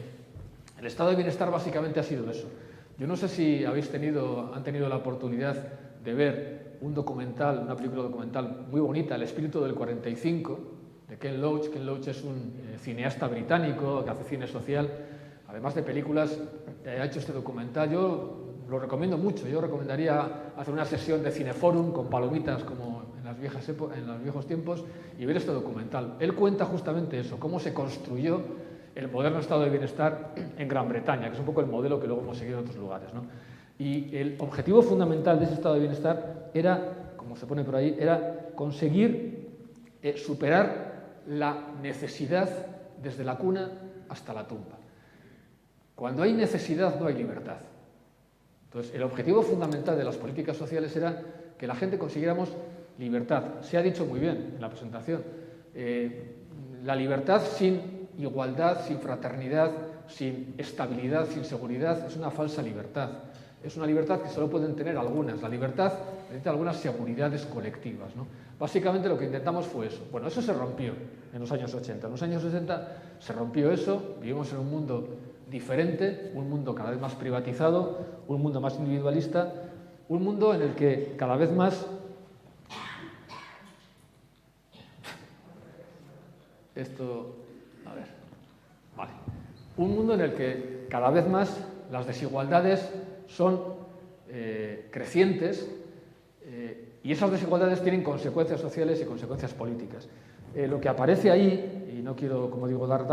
El estado de bienestar básicamente ha sido eso. Yo no sé si han tenido la oportunidad de ver un documental, una película documental muy bonita, El espíritu del 45, de Ken Loach. Ken Loach es un cineasta británico que hace cine social. Además de películas, ha hecho este documental. Yo lo recomiendo mucho. Yo recomendaría hacer una sesión de cineforum con palomitas como en los viejos tiempos y ver este documental. Él cuenta justamente eso, cómo se construyó el moderno estado de bienestar en Gran Bretaña, que es un poco el modelo que luego hemos seguido en otros lugares, ¿no? Y el objetivo fundamental de ese estado de bienestar era, como se pone por ahí, era conseguir superar la necesidad desde la cuna hasta la tumba. Cuando hay necesidad no hay libertad. Entonces, el objetivo fundamental de las políticas sociales era que la gente consiguiéramos libertad. Se ha dicho muy bien en la presentación. La libertad sin igualdad, sin fraternidad, sin estabilidad, sin seguridad, es una falsa libertad. Es una libertad que solo pueden tener algunas. La libertad necesita algunas seguridades colectivas, ¿no? Básicamente lo que intentamos fue eso. Bueno, eso se rompió en los años 80. En los años 60 se rompió eso, vivimos en un mundo diferente, un mundo cada vez más privatizado, un mundo más individualista, un mundo en el que cada vez más un mundo en el que cada vez más las desigualdades son crecientes y esas desigualdades tienen consecuencias sociales y consecuencias políticas. Lo que aparece ahí, y no quiero, como digo, dar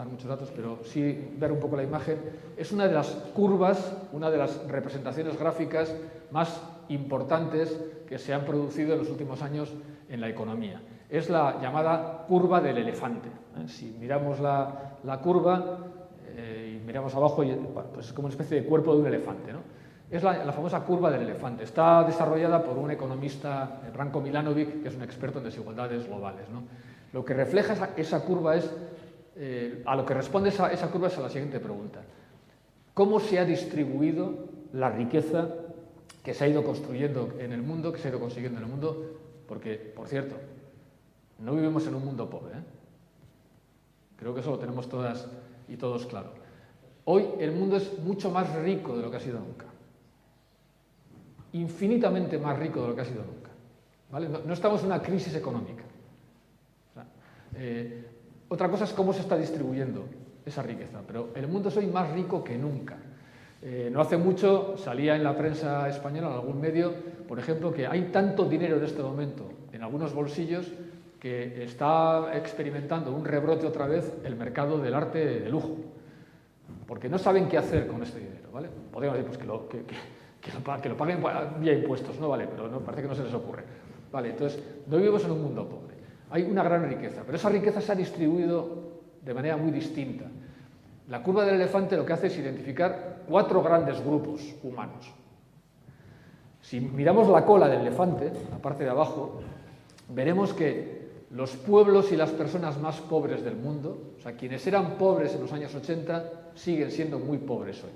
muchos datos, pero sí ver un poco la imagen, es una de las curvas, una de las representaciones gráficas más importantes que se han producido en los últimos años en la economía. Es la llamada curva del elefante. Si miramos la curva y miramos abajo, pues es como una especie de cuerpo de un elefante, ¿no? Es la famosa curva del elefante. Está desarrollada por un economista, Branko Milanovic, que es un experto en desigualdades globales, ¿no? Lo que refleja esa curva es, a lo que responde esa curva es a la siguiente pregunta. ¿Cómo se ha distribuido la riqueza que se ha ido construyendo en el mundo, que se ha ido consiguiendo en el mundo? Porque, por cierto, no vivimos en un mundo pobre, ¿eh? Creo que eso lo tenemos todas y todos claro. Hoy el mundo es mucho más rico de lo que ha sido nunca. Infinitamente más rico de lo que ha sido nunca, ¿vale? No estamos en una crisis económica. Otra cosa es cómo se está distribuyendo esa riqueza, pero el mundo es hoy más rico que nunca. No hace mucho salía en la prensa española, en algún medio, por ejemplo, que hay tanto dinero en este momento en algunos bolsillos que está experimentando un rebrote otra vez el mercado del arte de lujo, porque no saben qué hacer con este dinero, ¿vale? Podríamos decir pues, que lo paguen vía impuestos, ¿no? Vale, pero no, parece que no se les ocurre. Vale, entonces, no vivimos en un mundo pobre. Hay una gran riqueza, pero esa riqueza se ha distribuido de manera muy distinta. La curva del elefante lo que hace es identificar 4 grandes grupos humanos. Si miramos la cola del elefante, la parte de abajo, veremos que los pueblos y las personas más pobres del mundo, o sea, quienes eran pobres en los años 80, siguen siendo muy pobres hoy.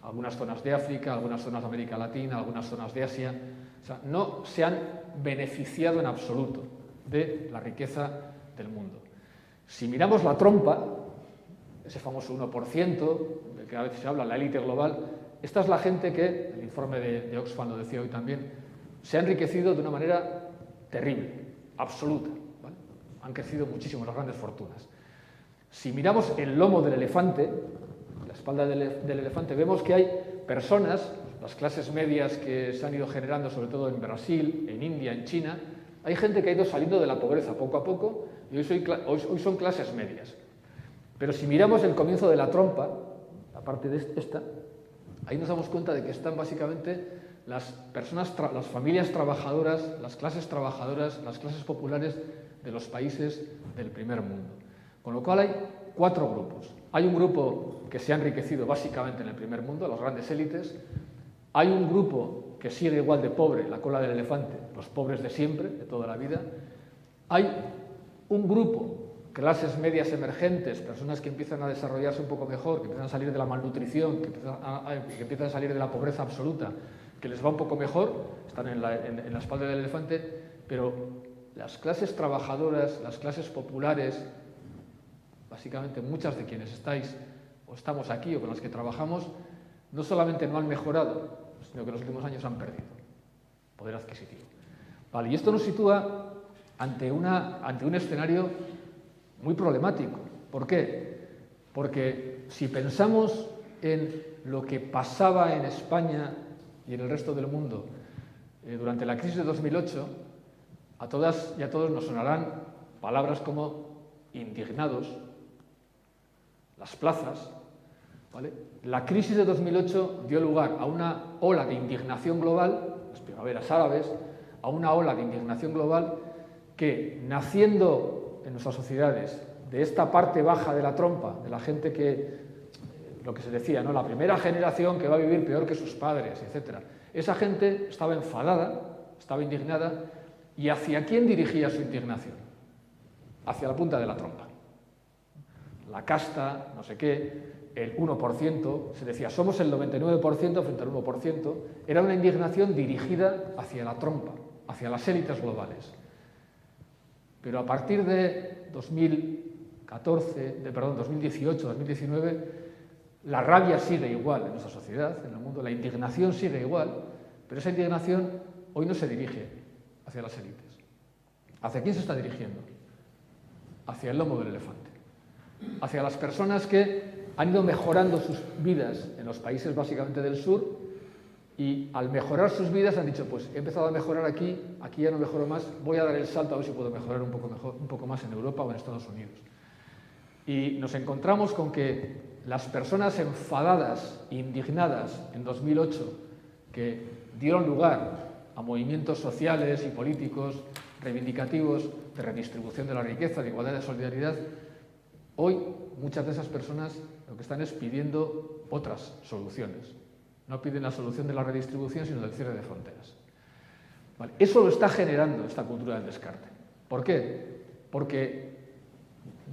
Algunas zonas de África, algunas zonas de América Latina, algunas zonas de Asia, o sea, no se han beneficiado en absoluto de la riqueza del mundo. Si miramos la trompa, ese famoso 1% del que a veces se habla, la élite global, esta es la gente que, el informe de Oxfam lo decía hoy también, se ha enriquecido de una manera terrible, absoluta, ¿vale? Han crecido muchísimo las grandes fortunas. Si miramos el lomo del elefante, la espalda del elefante, vemos que hay personas, las clases medias que se han ido generando, sobre todo en Brasil, en India, en China, hay gente que ha ido saliendo de la pobreza poco a poco y hoy son clases medias. Pero si miramos el comienzo de la trompa, la parte de esta, ahí nos damos cuenta de que están básicamente las personas, las familias trabajadoras, las clases populares de los países del primer mundo. Con lo cual hay 4 grupos. Hay un grupo que se ha enriquecido básicamente en el primer mundo, las grandes élites. Hay un grupo que sigue igual de pobre, la cola del elefante, los pobres de siempre, de toda la vida. Hay un grupo, clases medias emergentes, personas que empiezan a desarrollarse un poco mejor, que empiezan a salir de la malnutrición, que empiezan a salir de la pobreza absoluta, que les va un poco mejor, están en la espalda del elefante, pero las clases trabajadoras, las clases populares, básicamente muchas de quienes estáis o estamos aquí o con las que trabajamos, no solamente no han mejorado, sino que en los últimos años han perdido poder adquisitivo. Vale, y esto nos sitúa ante un escenario muy problemático. ¿Por qué? Porque si pensamos en lo que pasaba en España y en el resto del mundo durante la crisis de 2008, a todas y a todos nos sonarán palabras como indignados, las plazas, ¿vale? La crisis de 2008 dio lugar a una ola de indignación global, las primaveras árabes, a una ola de indignación global que, naciendo en nuestras sociedades de esta parte baja de la trompa, de la gente que, lo que se decía, ¿no?, la primera generación que va a vivir peor que sus padres, etc. Esa gente estaba enfadada, estaba indignada, ¿y hacia quién dirigía su indignación? Hacia la punta de la trompa. La casta, no sé qué, el 1%, se decía, somos el 99% frente al 1%, era una indignación dirigida hacia la trompa, hacia las élites globales. Pero a partir de 2018, 2019, la rabia sigue igual en nuestra sociedad, en el mundo, la indignación sigue igual, pero esa indignación hoy no se dirige hacia las élites. ¿Hacia quién se está dirigiendo? Hacia el lomo del elefante. Hacia las personas que han ido mejorando sus vidas en los países básicamente del sur y al mejorar sus vidas han dicho, pues he empezado a mejorar aquí, aquí ya no mejoro más, voy a dar el salto a ver si puedo mejorar un poco más en Europa o en Estados Unidos. Y nos encontramos con que las personas enfadadas, indignadas en 2008, que dieron lugar a movimientos sociales y políticos reivindicativos de redistribución de la riqueza, de igualdad y de solidaridad, hoy muchas de esas personas lo que están es pidiendo otras soluciones. No piden la solución de la redistribución, sino del cierre de fronteras. Vale. Eso lo está generando esta cultura del descarte. ¿Por qué? Porque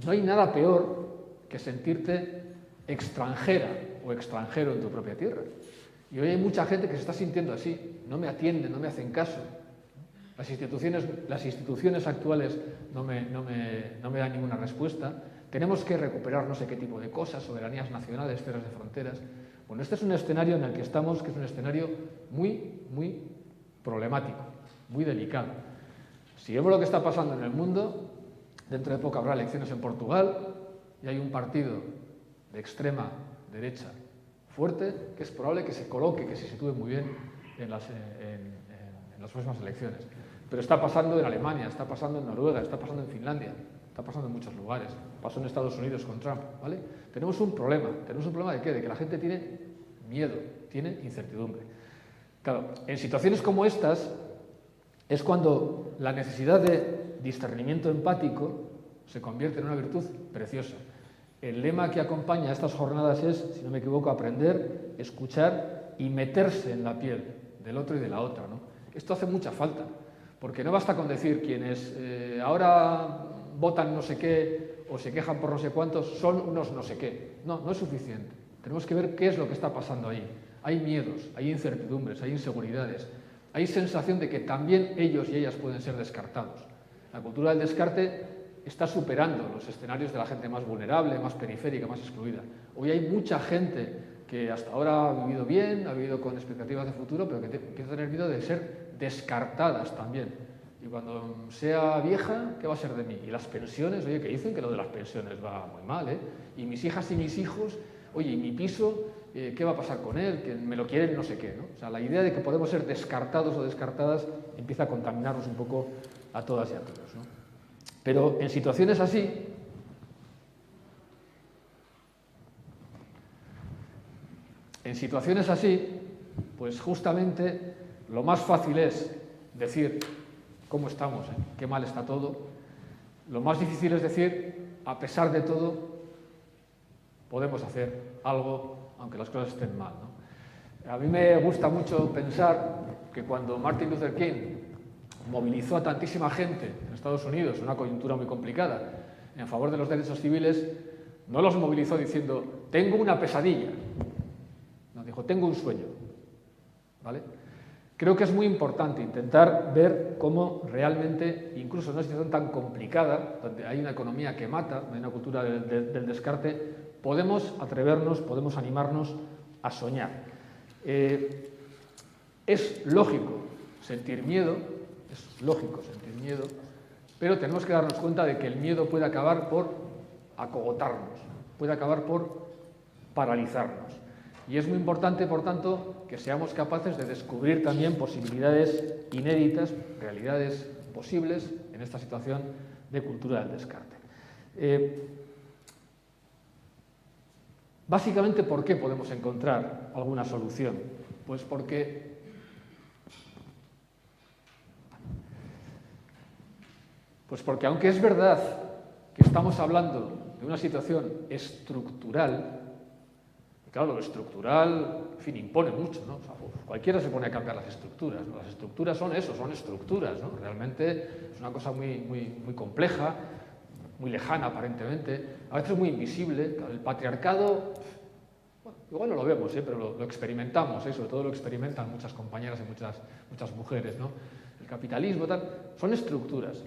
no hay nada peor que sentirte extranjera o extranjero en tu propia tierra. Y hoy hay mucha gente que se está sintiendo así. No me atienden, no me hacen caso. Las instituciones actuales no me dan ninguna respuesta. Tenemos que recuperar no sé qué tipo de cosas, soberanías nacionales, esferas de fronteras. Bueno, este es un escenario en el que estamos, que es un escenario muy, muy problemático, muy delicado. Si vemos lo que está pasando en el mundo, dentro de poco habrá elecciones en Portugal y hay un partido de extrema derecha fuerte que es probable que se coloque, que se sitúe muy bien en las próximas elecciones. Pero está pasando en Alemania, está pasando en Noruega, está pasando en Finlandia, está pasando en muchos lugares. Pasó en Estados Unidos con Trump, ¿vale? Tenemos un problema ¿de qué? De que la gente tiene miedo, tiene incertidumbre. Claro, en situaciones como estas es cuando la necesidad de discernimiento empático se convierte en una virtud preciosa. El lema que acompaña a estas jornadas es, si no me equivoco, aprender, escuchar y meterse en la piel del otro y de la otra, ¿no? Esto hace mucha falta, porque no basta con decir quienes ahora votan no sé qué o se quejan por no sé cuántos son unos no sé qué. No, no es suficiente. Tenemos que ver qué es lo que está pasando ahí. Hay miedos, hay incertidumbres, hay inseguridades, hay sensación de que también ellos y ellas pueden ser descartados. La cultura del descarte está superando los escenarios de la gente más vulnerable, más periférica, más excluida. Hoy hay mucha gente que hasta ahora ha vivido bien, ha vivido con expectativas de futuro, pero que empieza a tener miedo de ser descartadas también. Y cuando sea vieja, ¿qué va a ser de mí? Y las pensiones, oye, que dicen que lo de las pensiones va muy mal, ¿eh? Y mis hijas y mis hijos, oye, y mi piso, ¿qué va a pasar con él? Que me lo quieren no sé qué, ¿no? O sea, la idea de que podemos ser descartados o descartadas empieza a contaminarnos un poco a todas y a todos, ¿no? Pero en situaciones así, pues justamente lo más fácil es decir cómo estamos, qué mal está todo. Lo más difícil es decir, a pesar de todo, podemos hacer algo, aunque las cosas estén mal, ¿no? A mí me gusta mucho pensar que cuando Martin Luther King movilizó a tantísima gente en Estados Unidos en una coyuntura muy complicada en favor de los derechos civiles, no los movilizó diciendo, tengo una pesadilla. No, dijo, tengo un sueño. ¿Vale? Creo que es muy importante intentar ver cómo realmente, incluso en una situación tan complicada, donde hay una economía que mata, hay una cultura del descarte, podemos atrevernos, podemos animarnos a soñar. Es lógico sentir miedo, pero tenemos que darnos cuenta de que el miedo puede acabar por acogotarnos, puede acabar por paralizarnos. Y es muy importante, por tanto, que seamos capaces de descubrir también posibilidades inéditas, realidades posibles en esta situación de cultura del descarte. Básicamente, ¿por qué podemos encontrar alguna solución? Pues porque aunque es verdad que estamos hablando de una situación estructural, y claro, lo estructural, en fin, impone mucho, ¿no? O sea, cualquiera se pone a cambiar las estructuras, ¿no? Las estructuras son eso, son estructuras, ¿no? Realmente es una cosa muy compleja, muy lejana aparentemente, a veces muy invisible. Claro, el patriarcado, bueno, igual no lo vemos, pero lo experimentamos, sobre todo lo experimentan muchas compañeras y muchas mujeres, ¿no? El capitalismo, tal, son estructuras,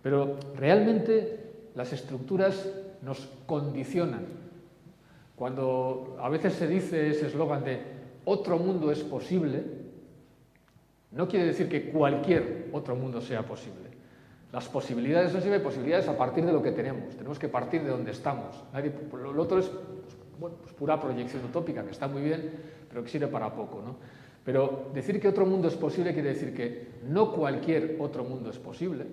pero realmente las estructuras nos condicionan. Cuando a veces se dice ese eslogan de otro mundo es posible, no quiere decir que cualquier otro mundo sea posible. Las posibilidades son siempre posibilidades a partir de lo que tenemos. Tenemos que partir de donde estamos. Lo otro es pues pura proyección utópica, que está muy bien, pero que sirve para poco, ¿no? Pero decir que otro mundo es posible quiere decir que no cualquier otro mundo es posible.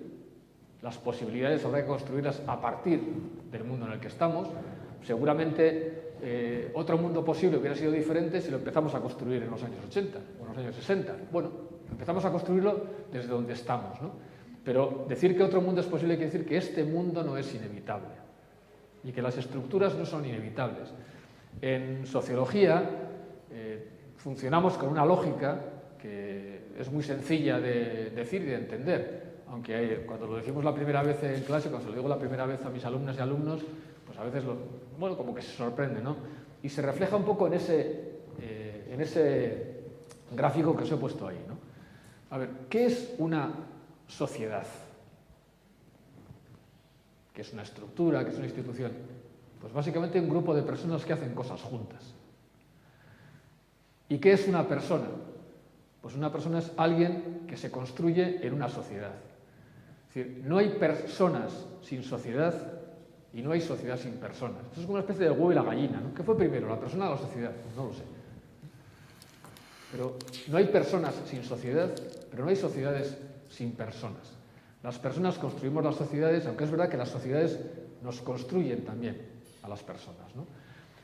Las posibilidades habrá que construirlas a partir del mundo en el que estamos. Seguramente otro mundo posible hubiera sido diferente si lo empezamos a construir en los años 80 o en los años 60. Bueno, empezamos a construirlo desde donde estamos, ¿no? Pero decir que otro mundo es posible quiere decir que este mundo no es inevitable y que las estructuras no son inevitables. En sociología funcionamos con una lógica que es muy sencilla de decir y de entender, aunque cuando lo decimos la primera vez en clase, cuando se lo digo la primera vez a mis alumnas y alumnos, pues a veces como que se sorprende, ¿no? Y se refleja un poco en ese gráfico que os he puesto ahí, ¿no? A ver, ¿qué es una sociedad? ¿Qué es una estructura? ¿Qué es una institución? Pues básicamente un grupo de personas que hacen cosas juntas. ¿Y qué es una persona? Pues una persona es alguien que se construye en una sociedad. Es decir, no hay personas sin sociedad y no hay sociedad sin personas. Eso es como una especie del huevo y la gallina, ¿no? ¿Qué fue primero, la persona o la sociedad? Pues no lo sé. Pero no hay personas sin sociedad, pero no hay sociedades sin personas. Las personas construimos las sociedades, aunque es verdad que las sociedades nos construyen también a las personas, ¿no?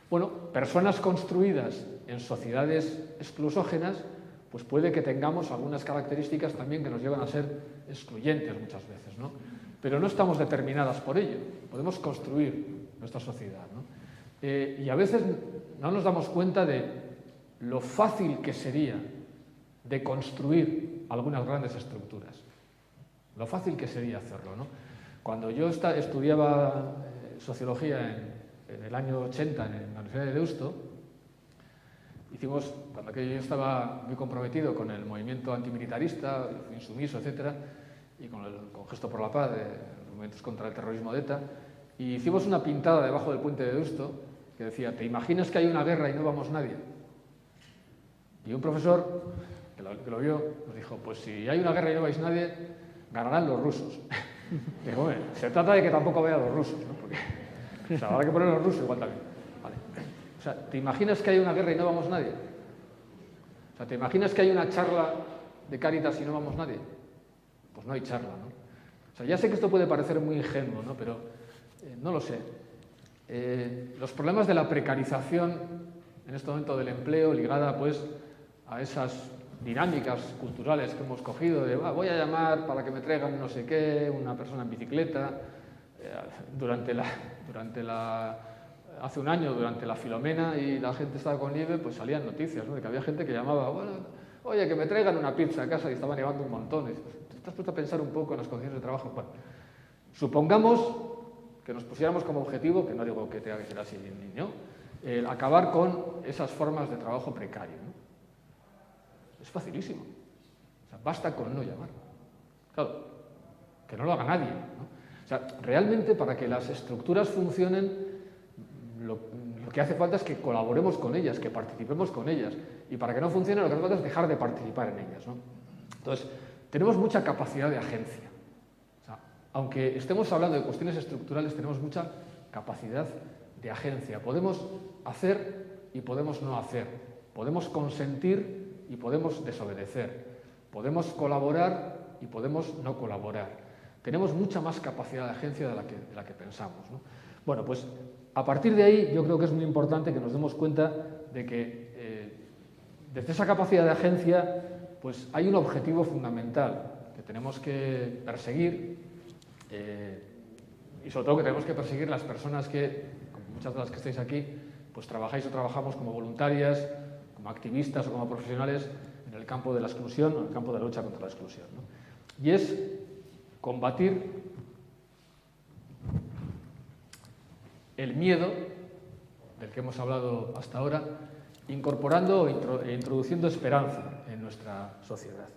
Bueno, personas construidas en sociedades exclusógenas, pues puede que tengamos algunas características también que nos llevan a ser excluyentes muchas veces, ¿no? Pero no estamos determinadas por ello. Podemos construir nuestra sociedad, ¿no? Y a veces no nos damos cuenta de lo fácil que sería de construir algunas grandes estructuras. Lo fácil que sería hacerlo, ¿no? Cuando yo estudiaba sociología en el año 80 en la Universidad de Deusto, cuando yo estaba muy comprometido con el movimiento antimilitarista, insumiso, etcétera, y con Gesto por la Paz, de los movimientos contra el terrorismo de ETA, y hicimos una pintada debajo del puente de Deusto que decía: ¿te imaginas que hay una guerra y no vamos nadie? Y un profesor que lo vio nos dijo: pues si hay una guerra y no vais nadie, ganarán los rusos. Y digo, bueno, se trata de que tampoco vayan los rusos, ¿no? Porque, o sea, habrá que poner los rusos igual también. Vale. O sea, ¿te imaginas que hay una guerra y no vamos nadie? O sea, ¿te imaginas que hay una charla de Cáritas y no vamos nadie? Pues no hay charla, ¿no? O sea, ya sé que esto puede parecer muy ingenuo, ¿no? Pero no lo sé. Los problemas de la precarización en este momento del empleo, ligada pues a esas dinámicas culturales que hemos cogido de voy a llamar para que me traigan no sé qué, una persona en bicicleta, hace un año, durante la Filomena y la gente estaba con nieve, pues salían noticias, ¿no? De que había gente que llamaba, bueno, oye, que me traigan una pizza a casa, y estaba nevando un montón. Y dices, ¿te estás puesto a pensar un poco en las condiciones de trabajo? Bueno, supongamos que nos pusiéramos como objetivo, que no digo que tenga que ser así, ¿no? Acabar con esas formas de trabajo precario, ¿no? Es facilísimo. O sea, basta con no llamar. Claro, que no lo haga nadie, ¿no? O sea, realmente para que las estructuras funcionen, lo que hace falta es que colaboremos con ellas, que participemos con ellas. Y para que no funcione, lo que hace falta es dejar de participar en ellas, ¿no? Entonces, tenemos mucha capacidad de agencia. O sea, aunque estemos hablando de cuestiones estructurales, tenemos mucha capacidad de agencia. Podemos hacer y podemos no hacer. Podemos consentir y podemos desobedecer. Podemos colaborar y podemos no colaborar. Tenemos mucha más capacidad de agencia de la que pensamos, ¿no? Bueno, pues a partir de ahí yo creo que es muy importante que nos demos cuenta de que desde esa capacidad de agencia pues hay un objetivo fundamental que tenemos que perseguir y sobre todo que tenemos que perseguir las personas que, como muchas de las que estáis aquí, pues trabajáis o trabajamos como voluntarias, como activistas o como profesionales en el campo de la exclusión o en el campo de la lucha contra la exclusión, ¿no? Y es combatir el miedo, del que hemos hablado hasta ahora, incorporando e introduciendo esperanza en nuestra sociedad.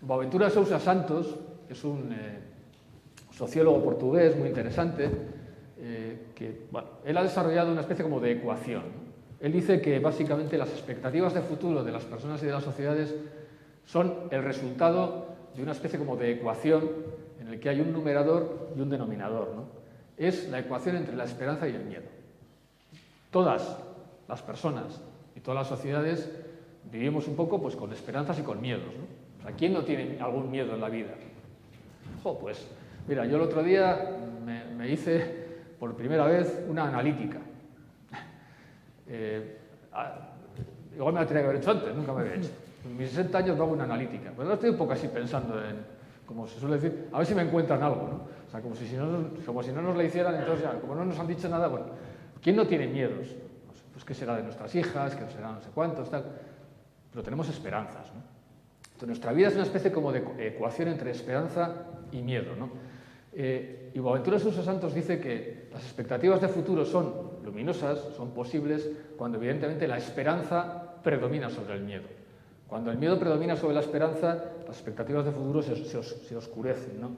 Boaventura de Sousa Santos es un sociólogo portugués muy interesante, que él ha desarrollado una especie como de ecuación, ¿no? Él dice que básicamente las expectativas de futuro de las personas y de las sociedades son el resultado de una especie como de ecuación en el que hay un numerador y un denominador, ¿no? Es la ecuación entre la esperanza y el miedo. Todas las personas y todas las sociedades vivimos un poco pues con esperanzas y con miedos, ¿no? O sea, ¿quién no tiene algún miedo en la vida? Pues mira, yo el otro día me hice por primera vez una analítica. Igual me la tenía que haber hecho antes, nunca me había hecho. En mis 60 años me hago una analítica. Pero ahora estoy un poco así pensando en, como se suele decir, a ver si me encuentran algo, ¿no? O sea, como si no nos la hicieran, entonces ya, como no nos han dicho nada, bueno, ¿quién no tiene miedos? Pues qué será de nuestras hijas, qué será no sé cuántos, tal. Pero tenemos esperanzas, ¿no? Entonces, nuestra vida es una especie como de ecuación entre esperanza y miedo, ¿no? Y Boaventura de Sousa Santos dice que las expectativas de futuro son luminosas, son posibles, cuando evidentemente la esperanza predomina sobre el miedo. Cuando el miedo predomina sobre la esperanza, las expectativas de futuro se oscurecen, ¿no?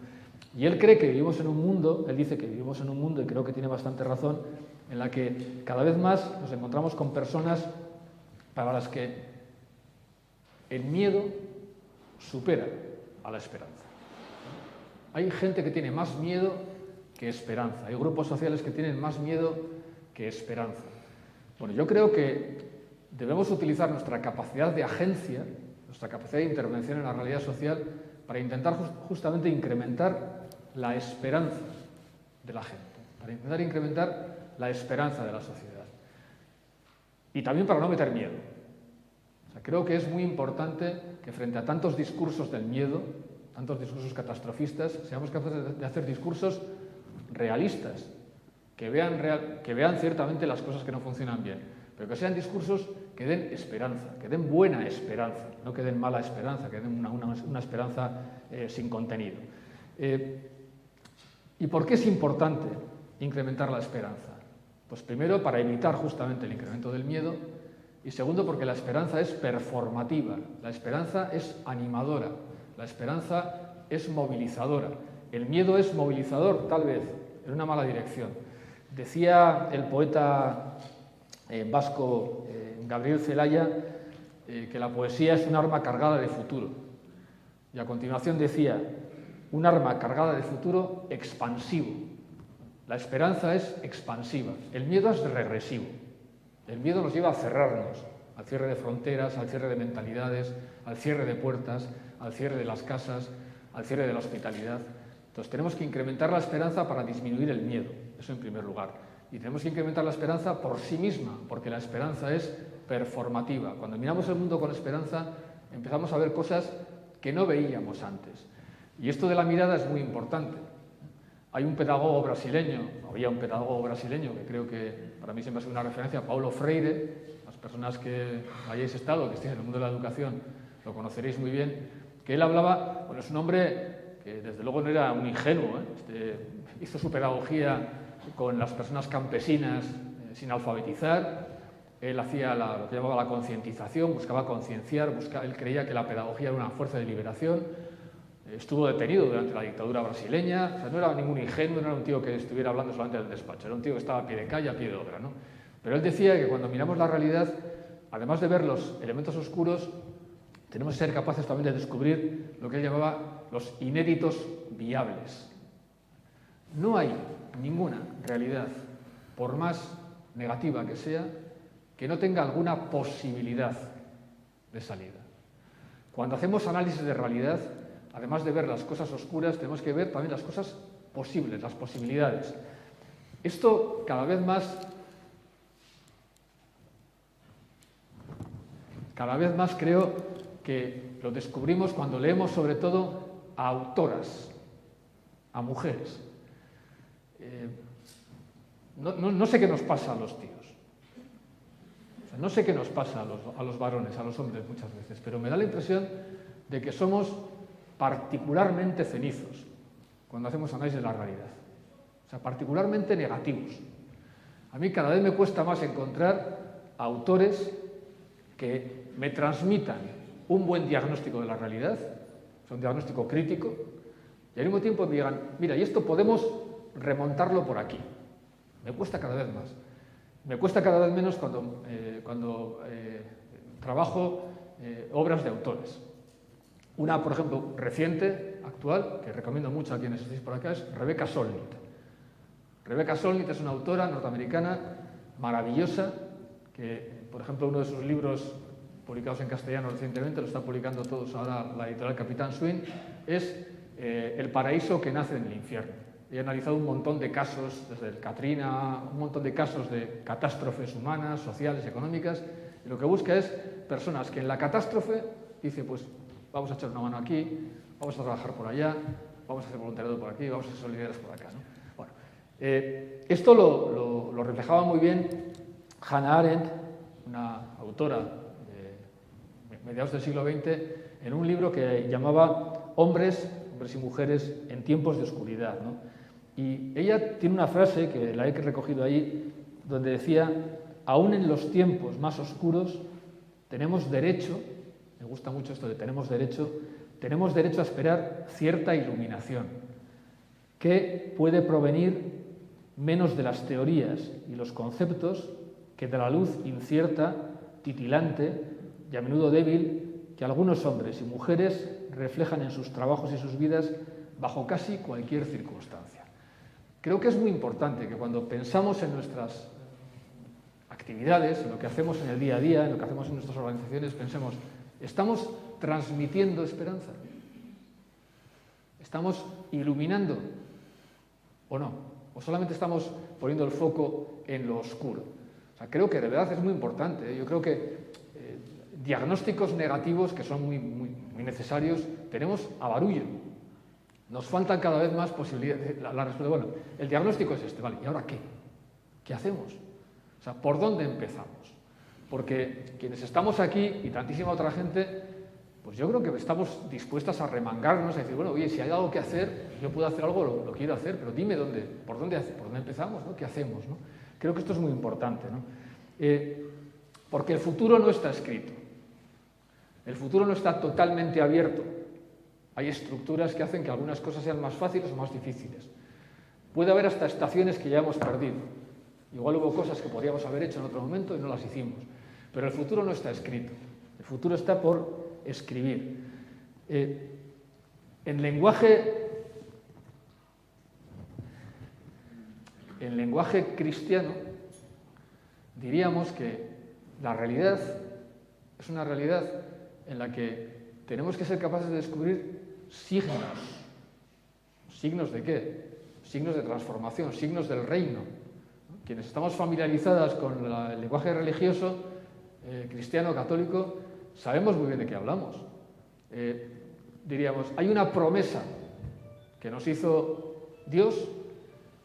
Y él cree que vivimos en un mundo, él dice que vivimos en un mundo, y creo que tiene bastante razón, en la que cada vez más nos encontramos con personas para las que el miedo supera a la esperanza. Hay gente que tiene más miedo que esperanza. Hay grupos sociales que tienen más miedo que esperanza. Bueno, yo creo que debemos utilizar nuestra capacidad de agencia, nuestra capacidad de intervención en la realidad social para intentar justamente incrementar la esperanza de la gente, para intentar incrementar la esperanza de la sociedad. Y también para no meter miedo. O sea, creo que es muy importante que frente a tantos discursos del miedo, tantos discursos catastrofistas, seamos capaces de hacer discursos realistas, que vean ciertamente las cosas que no funcionan bien, pero que sean discursos que den esperanza, que den buena esperanza, no que den mala esperanza, que den una esperanza sin contenido. ¿Y por qué es importante incrementar la esperanza? Pues primero, para evitar justamente el incremento del miedo, y segundo, porque la esperanza es performativa, la esperanza es animadora, la esperanza es movilizadora. El miedo es movilizador, tal vez, en una mala dirección. Decía el poeta vasco Gabriel Celaya que la poesía es un arma cargada de futuro. Y a continuación decía, un arma cargada de futuro expansivo. La esperanza es expansiva, el miedo es regresivo. El miedo nos lleva a cerrarnos, al cierre de fronteras, al cierre de mentalidades, al cierre de puertas, al cierre de las casas, al cierre de la hospitalidad. Entonces tenemos que incrementar la esperanza para disminuir el miedo, eso en primer lugar. Y tenemos que incrementar la esperanza por sí misma, porque la esperanza es performativa. Cuando miramos el mundo con esperanza, empezamos a ver cosas que no veíamos antes. Y esto de la mirada es muy importante. Hay un pedagogo brasileño, había un pedagogo brasileño que creo que para mí siempre ha sido una referencia, Paulo Freire. Las personas que hayáis estado, que estéis en el mundo de la educación, lo conoceréis muy bien, que él hablaba, bueno, es un hombre que desde luego no era un ingenuo, hizo su pedagogía con las personas campesinas sin alfabetizar, él hacía lo que llamaba la concientización, buscaba concienciar, él creía que la pedagogía era una fuerza de liberación, estuvo detenido durante la dictadura brasileña, o sea, no era ningún ingenuo, no era un tío que estuviera hablando solamente del despacho, era un tío que estaba a pie de calle, a pie de obra, ¿no? Pero él decía que cuando miramos la realidad, además de ver los elementos oscuros, tenemos que ser capaces también de descubrir lo que él llamaba los inéditos viables. No hay ninguna realidad, por más negativa que sea, que no tenga alguna posibilidad de salida. Cuando hacemos análisis de realidad, además de ver las cosas oscuras, tenemos que ver también las cosas posibles, las posibilidades. Esto cada vez más creo que lo descubrimos cuando leemos sobre todo a autoras, a mujeres. No sé qué nos pasa a los tíos. O sea, no sé qué nos pasa a los varones, a los hombres muchas veces, pero me da la impresión de que somos particularmente cenizos cuando hacemos análisis de la realidad. O sea, particularmente negativos. A mí cada vez me cuesta más encontrar autores que me transmitan un buen diagnóstico de la realidad, o sea, un diagnóstico crítico, y al mismo tiempo me digan, mira, y esto podemos remontarlo por aquí. Me cuesta cada vez más. Me cuesta cada vez menos cuando trabajo obras de autores. Una, por ejemplo, reciente, actual, que recomiendo mucho a quienes estéis por acá, es Rebecca Solnit. Rebecca Solnit es una autora norteamericana maravillosa, que, por ejemplo, uno de sus libros publicados en castellano recientemente, lo está publicando todos ahora la editorial Capitán Swing, es El paraíso que nace en el infierno. He analizado un montón de casos, desde el Katrina, un montón de casos de catástrofes humanas, sociales, económicas, y lo que busca es personas que en la catástrofe dicen, pues vamos a echar una mano aquí, vamos a trabajar por allá, vamos a hacer voluntariado por aquí, vamos a ser solidarios por acá, ¿no? Bueno, esto lo reflejaba muy bien Hannah Arendt, una autora de mediados del siglo XX, en un libro que llamaba Hombres y mujeres en tiempos de oscuridad, ¿no? Y ella tiene una frase que la he recogido ahí, donde decía, aún en los tiempos más oscuros tenemos derecho, me gusta mucho esto de tenemos derecho a esperar cierta iluminación, que puede provenir menos de las teorías y los conceptos que de la luz incierta, titilante y a menudo débil que algunos hombres y mujeres reflejan en sus trabajos y sus vidas bajo casi cualquier circunstancia. Creo que es muy importante que cuando pensamos en nuestras actividades, en lo que hacemos en el día a día, en lo que hacemos en nuestras organizaciones, pensemos, ¿estamos transmitiendo esperanza? ¿Estamos iluminando o no? ¿O solamente estamos poniendo el foco en lo oscuro? O sea, creo que de verdad es muy importante. Yo creo que diagnósticos negativos, que son muy necesarios, tenemos a barullo. Nos faltan cada vez más posibilidades. La respuesta, bueno, el diagnóstico es este, vale, ¿y ahora qué? ¿Qué hacemos? O sea, ¿por dónde empezamos? Porque quienes estamos aquí y tantísima otra gente, pues yo creo que estamos dispuestas a remangarnos, a decir, bueno, oye, si hay algo que hacer, yo puedo hacer algo, lo quiero hacer, pero dime dónde, por dónde empezamos, ¿no? ¿Qué hacemos, no? Creo que esto es muy importante, ¿no? Porque el futuro no está escrito. El futuro no está totalmente abierto. Hay estructuras que hacen que algunas cosas sean más fáciles o más difíciles. Puede haber hasta estaciones que ya hemos perdido. Igual hubo cosas que podríamos haber hecho en otro momento y no las hicimos. Pero el futuro no está escrito. El futuro está por escribir. En lenguaje cristiano, diríamos que la realidad es una realidad en la que tenemos que ser capaces de descubrir signos. ¿Signos de qué? Signos de transformación, signos del reino. Quienes estamos familiarizadas con el lenguaje religioso, cristiano, católico, sabemos muy bien de qué hablamos. Diríamos, hay una promesa que nos hizo Dios,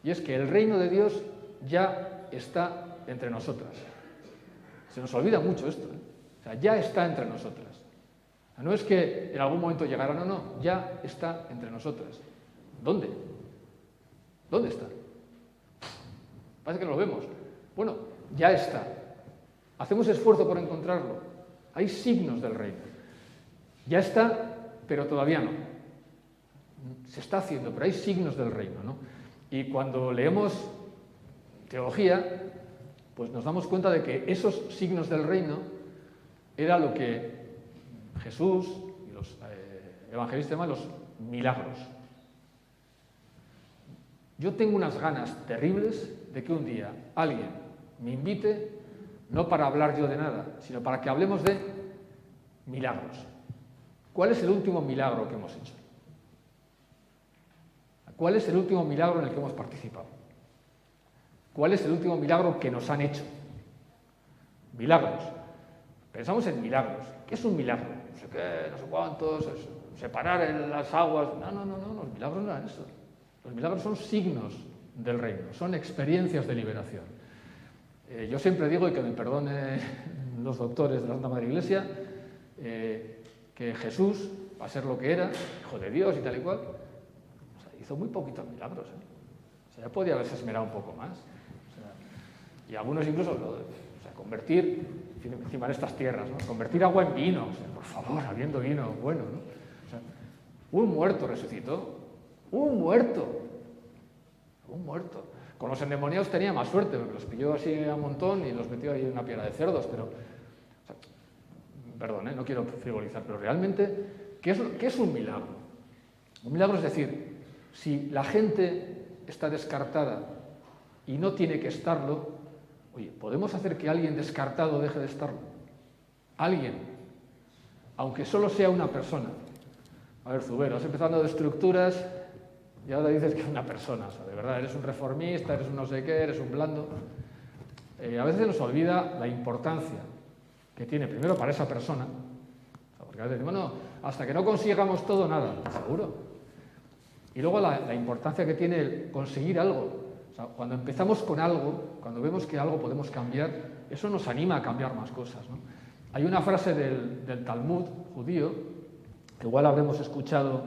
y es que el reino de Dios ya está entre nosotras. Se nos olvida mucho esto, ¿eh? O sea, ya está entre nosotras. No es que en algún momento llegará, no, ya está entre nosotras. ¿Dónde? ¿Dónde está? Parece que no lo vemos. Bueno, ya está. Hacemos esfuerzo por encontrarlo. Hay signos del reino. Ya está, pero todavía no. se está haciendo, pero hay signos del reino, ¿no? Y cuando leemos teología, pues nos damos cuenta de que esos signos del reino era lo que Jesús y los evangelistas llaman los milagros. Yo tengo unas ganas terribles de que un día alguien me invite, no para hablar yo de nada, sino para que hablemos de milagros. ¿Cuál es el último milagro que hemos hecho? ¿Cuál es el último milagro en el que hemos participado? ¿Cuál es el último milagro que nos han hecho? Milagros. Pensamos en milagros. ¿Qué es un milagro? No sé qué, no sé cuántos, separar en las aguas. No, los milagros no eran eso. Los milagros son signos del reino, son experiencias de liberación. Yo siempre digo, y que me perdone los doctores de la Santa Madre Iglesia, que Jesús, para ser lo que era, hijo de Dios y tal y cual, o sea, hizo muy poquitos milagros. O sea, ya podía haberse esmerado un poco más. O sea, y algunos incluso, convertir, encima de estas tierras, ¿no? Convertir agua en vino, o sea, por favor, habiendo vino bueno, ¿no? O sea, un muerto resucitó. Un muerto. Con los endemoniados tenía más suerte, porque los pilló así a un montón y los metió ahí en una piedra de cerdos, pero... O sea, perdón, no quiero frivolizar, pero realmente, ¿qué es un milagro? Un milagro es decir, si la gente está descartada y no tiene que estarlo, oye, ¿podemos hacer que alguien descartado deje de estarlo? Alguien, aunque solo sea una persona. A ver, Zubero, has empezado de estructuras... Y ahora dices que es una persona, o sea, de verdad, eres un reformista, eres un no sé qué, eres un blando. A veces nos olvida la importancia que tiene, primero, para esa persona, o sea, porque a veces decimos, bueno, hasta que no consigamos todo, nada, seguro. Y luego la importancia que tiene el conseguir algo. O sea, cuando empezamos con algo, cuando vemos que algo podemos cambiar, eso nos anima a cambiar más cosas, ¿no? Hay una frase del Talmud judío, que igual habremos escuchado,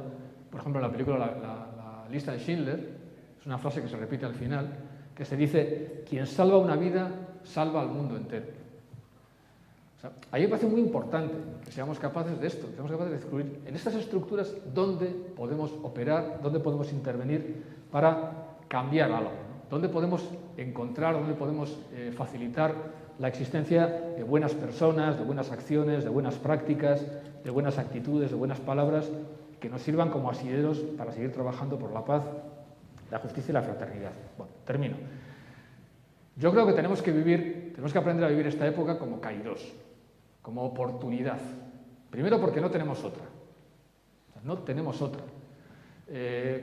por ejemplo, en la película La lista de Schindler, es una frase que se repite al final, que se dice, quien salva una vida, salva al mundo entero. O sea, a mí me parece muy importante que seamos capaces de esto, que seamos capaces de descubrir en estas estructuras dónde podemos operar, dónde podemos intervenir para cambiar algo, ¿no? Dónde podemos encontrar, dónde podemos facilitar la existencia de buenas personas, de buenas acciones, de buenas prácticas, de buenas actitudes, de buenas palabras, que nos sirvan como asideros para seguir trabajando por la paz, la justicia y la fraternidad. Bueno, termino. Yo creo que tenemos que aprender a vivir esta época como kairos, como oportunidad. Primero porque no tenemos otra. O sea, no tenemos otra.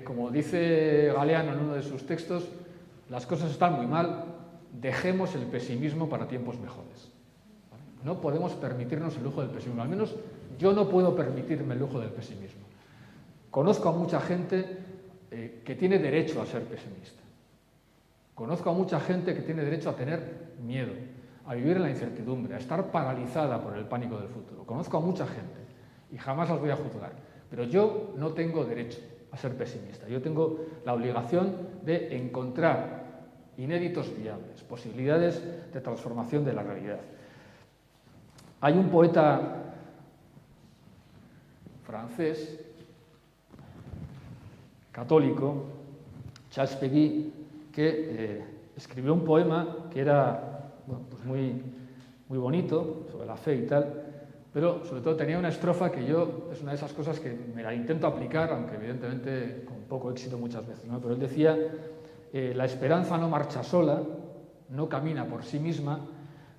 Como dice Galeano en uno de sus textos, las cosas están muy mal, dejemos el pesimismo para tiempos mejores. ¿Vale? No podemos permitirnos el lujo del pesimismo, al menos yo no puedo permitirme el lujo del pesimismo. Conozco a mucha gente que tiene derecho a ser pesimista. Conozco a mucha gente que tiene derecho a tener miedo, a vivir en la incertidumbre, a estar paralizada por el pánico del futuro. Conozco a mucha gente y jamás las voy a juzgar. Pero yo no tengo derecho a ser pesimista. Yo tengo la obligación de encontrar inéditos viables, posibilidades de transformación de la realidad. Hay un poeta francés católico, Charles Péguy, que escribió un poema que era pues muy bonito, sobre la fe y tal, pero sobre todo tenía una estrofa que es una de esas cosas que me la intento aplicar, aunque evidentemente con poco éxito muchas veces, ¿no? Pero él decía, la esperanza no marcha sola, no camina por sí misma,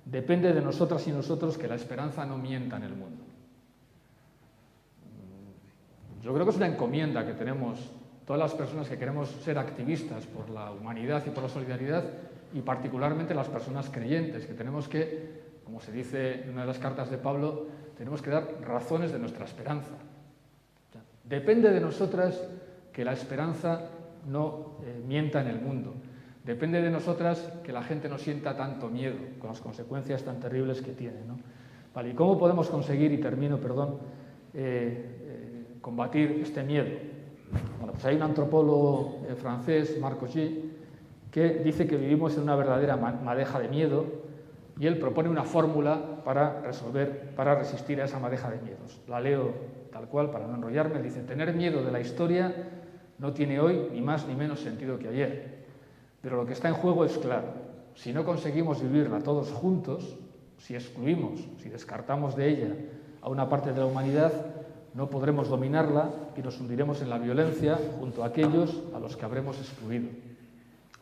depende de nosotras y nosotros que la esperanza no mienta en el mundo. Yo creo que es una encomienda que tenemos todas las personas que queremos ser activistas por la humanidad y por la solidaridad, y particularmente las personas creyentes, que tenemos que, como se dice en una de las cartas de Pablo, tenemos que dar razones de nuestra esperanza. Depende de nosotras que la esperanza no mienta en el mundo. Depende de nosotras que la gente no sienta tanto miedo con las consecuencias tan terribles que tiene, ¿no? Vale, ¿y cómo podemos conseguir, y termino, perdón, combatir este miedo? Bueno, pues hay un antropólogo francés, Marc Auger, que dice que vivimos en una verdadera madeja de miedo, y él propone una fórmula para resistir a esa madeja de miedos. La leo tal cual para no enrollarme. Dice, tener miedo de la historia no tiene hoy ni más ni menos sentido que ayer. Pero lo que está en juego es claro. Si no conseguimos vivirla todos juntos, si excluimos, si descartamos de ella a una parte de la humanidad, no podremos dominarla y nos hundiremos en la violencia junto a aquellos a los que habremos excluido.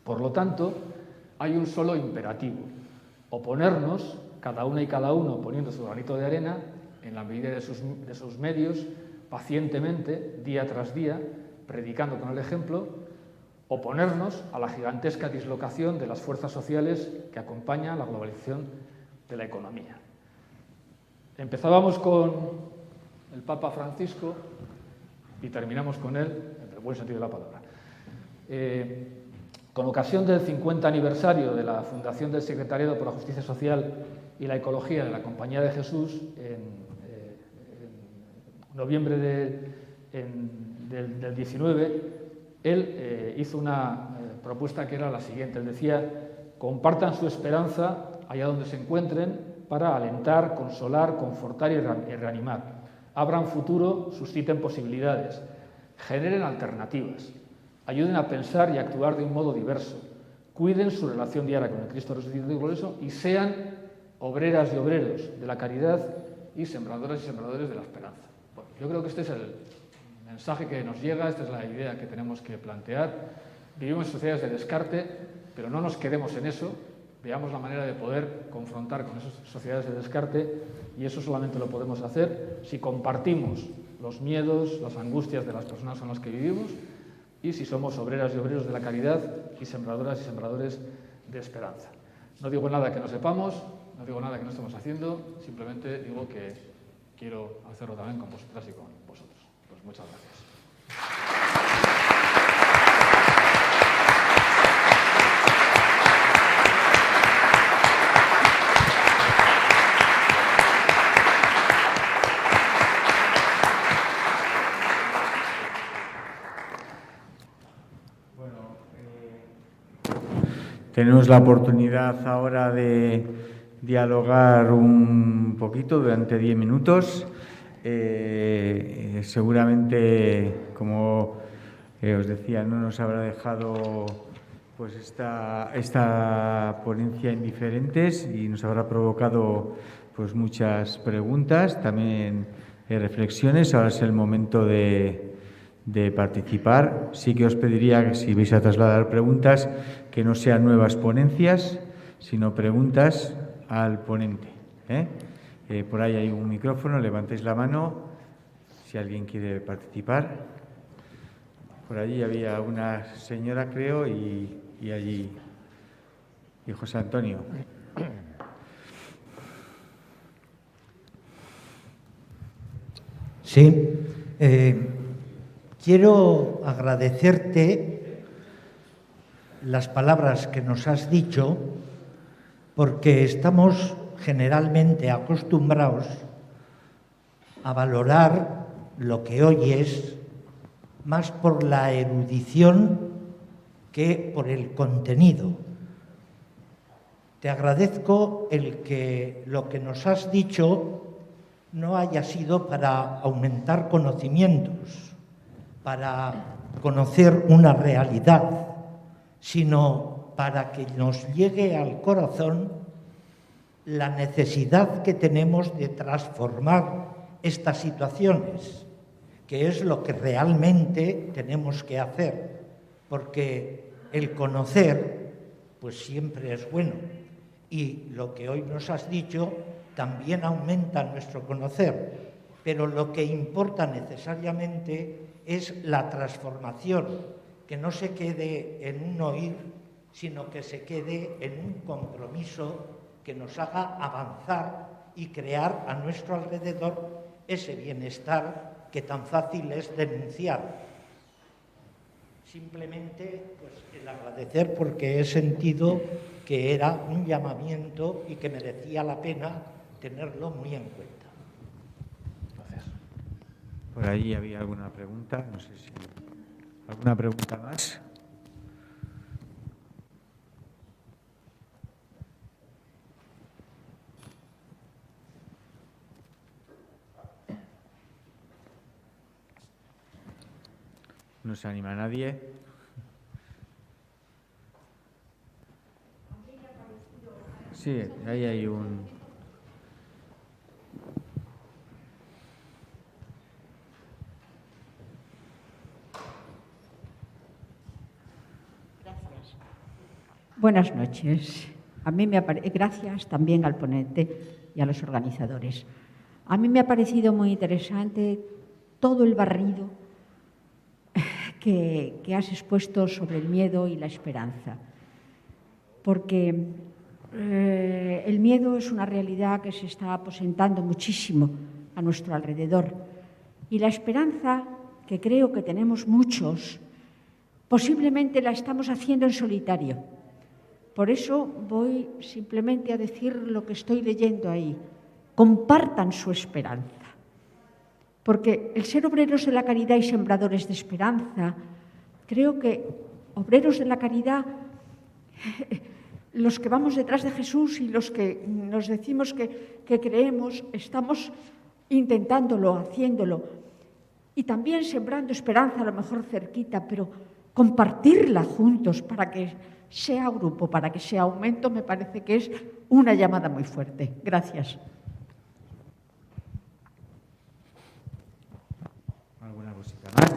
Por lo tanto, hay un solo imperativo: oponernos, cada una y cada uno poniendo su granito de arena, en la medida de sus medios, pacientemente, día tras día, predicando con el ejemplo, oponernos a la gigantesca dislocación de las fuerzas sociales que acompaña la globalización de la economía. Empezábamos con el Papa Francisco y terminamos con él, en el buen sentido de la palabra. Con ocasión del 50 aniversario de la fundación del Secretariado por la Justicia Social y la Ecología de la Compañía de Jesús, en noviembre del 19, él hizo una propuesta que era la siguiente. Él decía: compartan su esperanza allá donde se encuentren para alentar, consolar, confortar y reanimar. Abran futuro, susciten posibilidades, generen alternativas, ayuden a pensar y actuar de un modo diverso, cuiden su relación diaria con el Cristo resucitado y glorioso y sean obreras y obreros de la caridad y sembradoras y sembradores de la esperanza. Bueno, yo creo que este es el mensaje que nos llega, esta es la idea que tenemos que plantear. Vivimos en sociedades de descarte, pero no nos quedemos en eso, veamos la manera de poder confrontar con esas sociedades de descarte, y eso solamente lo podemos hacer si compartimos los miedos, las angustias de las personas con las que vivimos y si somos obreras y obreros de la caridad y sembradoras y sembradores de esperanza. No digo nada que no sepamos, no digo nada que no estemos haciendo, simplemente digo que quiero hacerlo también con vosotras y con vosotros. Pues muchas gracias. Tenemos la oportunidad ahora de dialogar un poquito durante 10 minutos. Seguramente, como os decía, no nos habrá dejado pues esta ponencia indiferentes y nos habrá provocado pues muchas preguntas, también reflexiones. Ahora es el momento de participar. Sí que os pediría que, si vais a trasladar preguntas, que no sean nuevas ponencias, sino preguntas al ponente. Por ahí hay un micrófono, levantéis la mano si alguien quiere participar. Por allí había una señora, creo, y allí y José Antonio. Sí, quiero agradecerte las palabras que nos has dicho, porque estamos generalmente acostumbrados a valorar lo que oyes más por la erudición que por el contenido. Te agradezco el que lo que nos has dicho no haya sido para aumentar conocimientos, para conocer una realidad, sino para que nos llegue al corazón la necesidad que tenemos de transformar estas situaciones, que es lo que realmente tenemos que hacer, porque el conocer pues siempre es bueno, y lo que hoy nos has dicho también aumenta nuestro conocer, pero lo que importa necesariamente es la transformación, que no se quede en un oír, sino que se quede en un compromiso que nos haga avanzar y crear a nuestro alrededor ese bienestar que tan fácil es denunciar. Simplemente pues, el agradecer, porque he sentido que era un llamamiento y que merecía la pena tenerlo muy en cuenta. Gracias. Por ahí había alguna pregunta, no sé si... ¿Alguna pregunta más? No se anima nadie. Sí, ahí hay un... Gracias. Buenas noches. Gracias también al ponente y a los organizadores. A mí me ha parecido muy interesante todo el barrido que has expuesto sobre el miedo y la esperanza, porque el miedo es una realidad que se está aposentando muchísimo a nuestro alrededor y la esperanza, que creo que tenemos muchos, posiblemente la estamos haciendo en solitario. Por eso voy simplemente a decir lo que estoy leyendo ahí. Compartan su esperanza. Porque el ser obreros de la caridad y sembradores de esperanza, creo que obreros de la caridad, los que vamos detrás de Jesús y los que nos decimos que creemos, estamos intentándolo, haciéndolo. Y también sembrando esperanza, a lo mejor cerquita, pero compartirla juntos para que sea grupo, para que sea aumento, me parece que es una llamada muy fuerte. Gracias. ¿Alguna cosita más?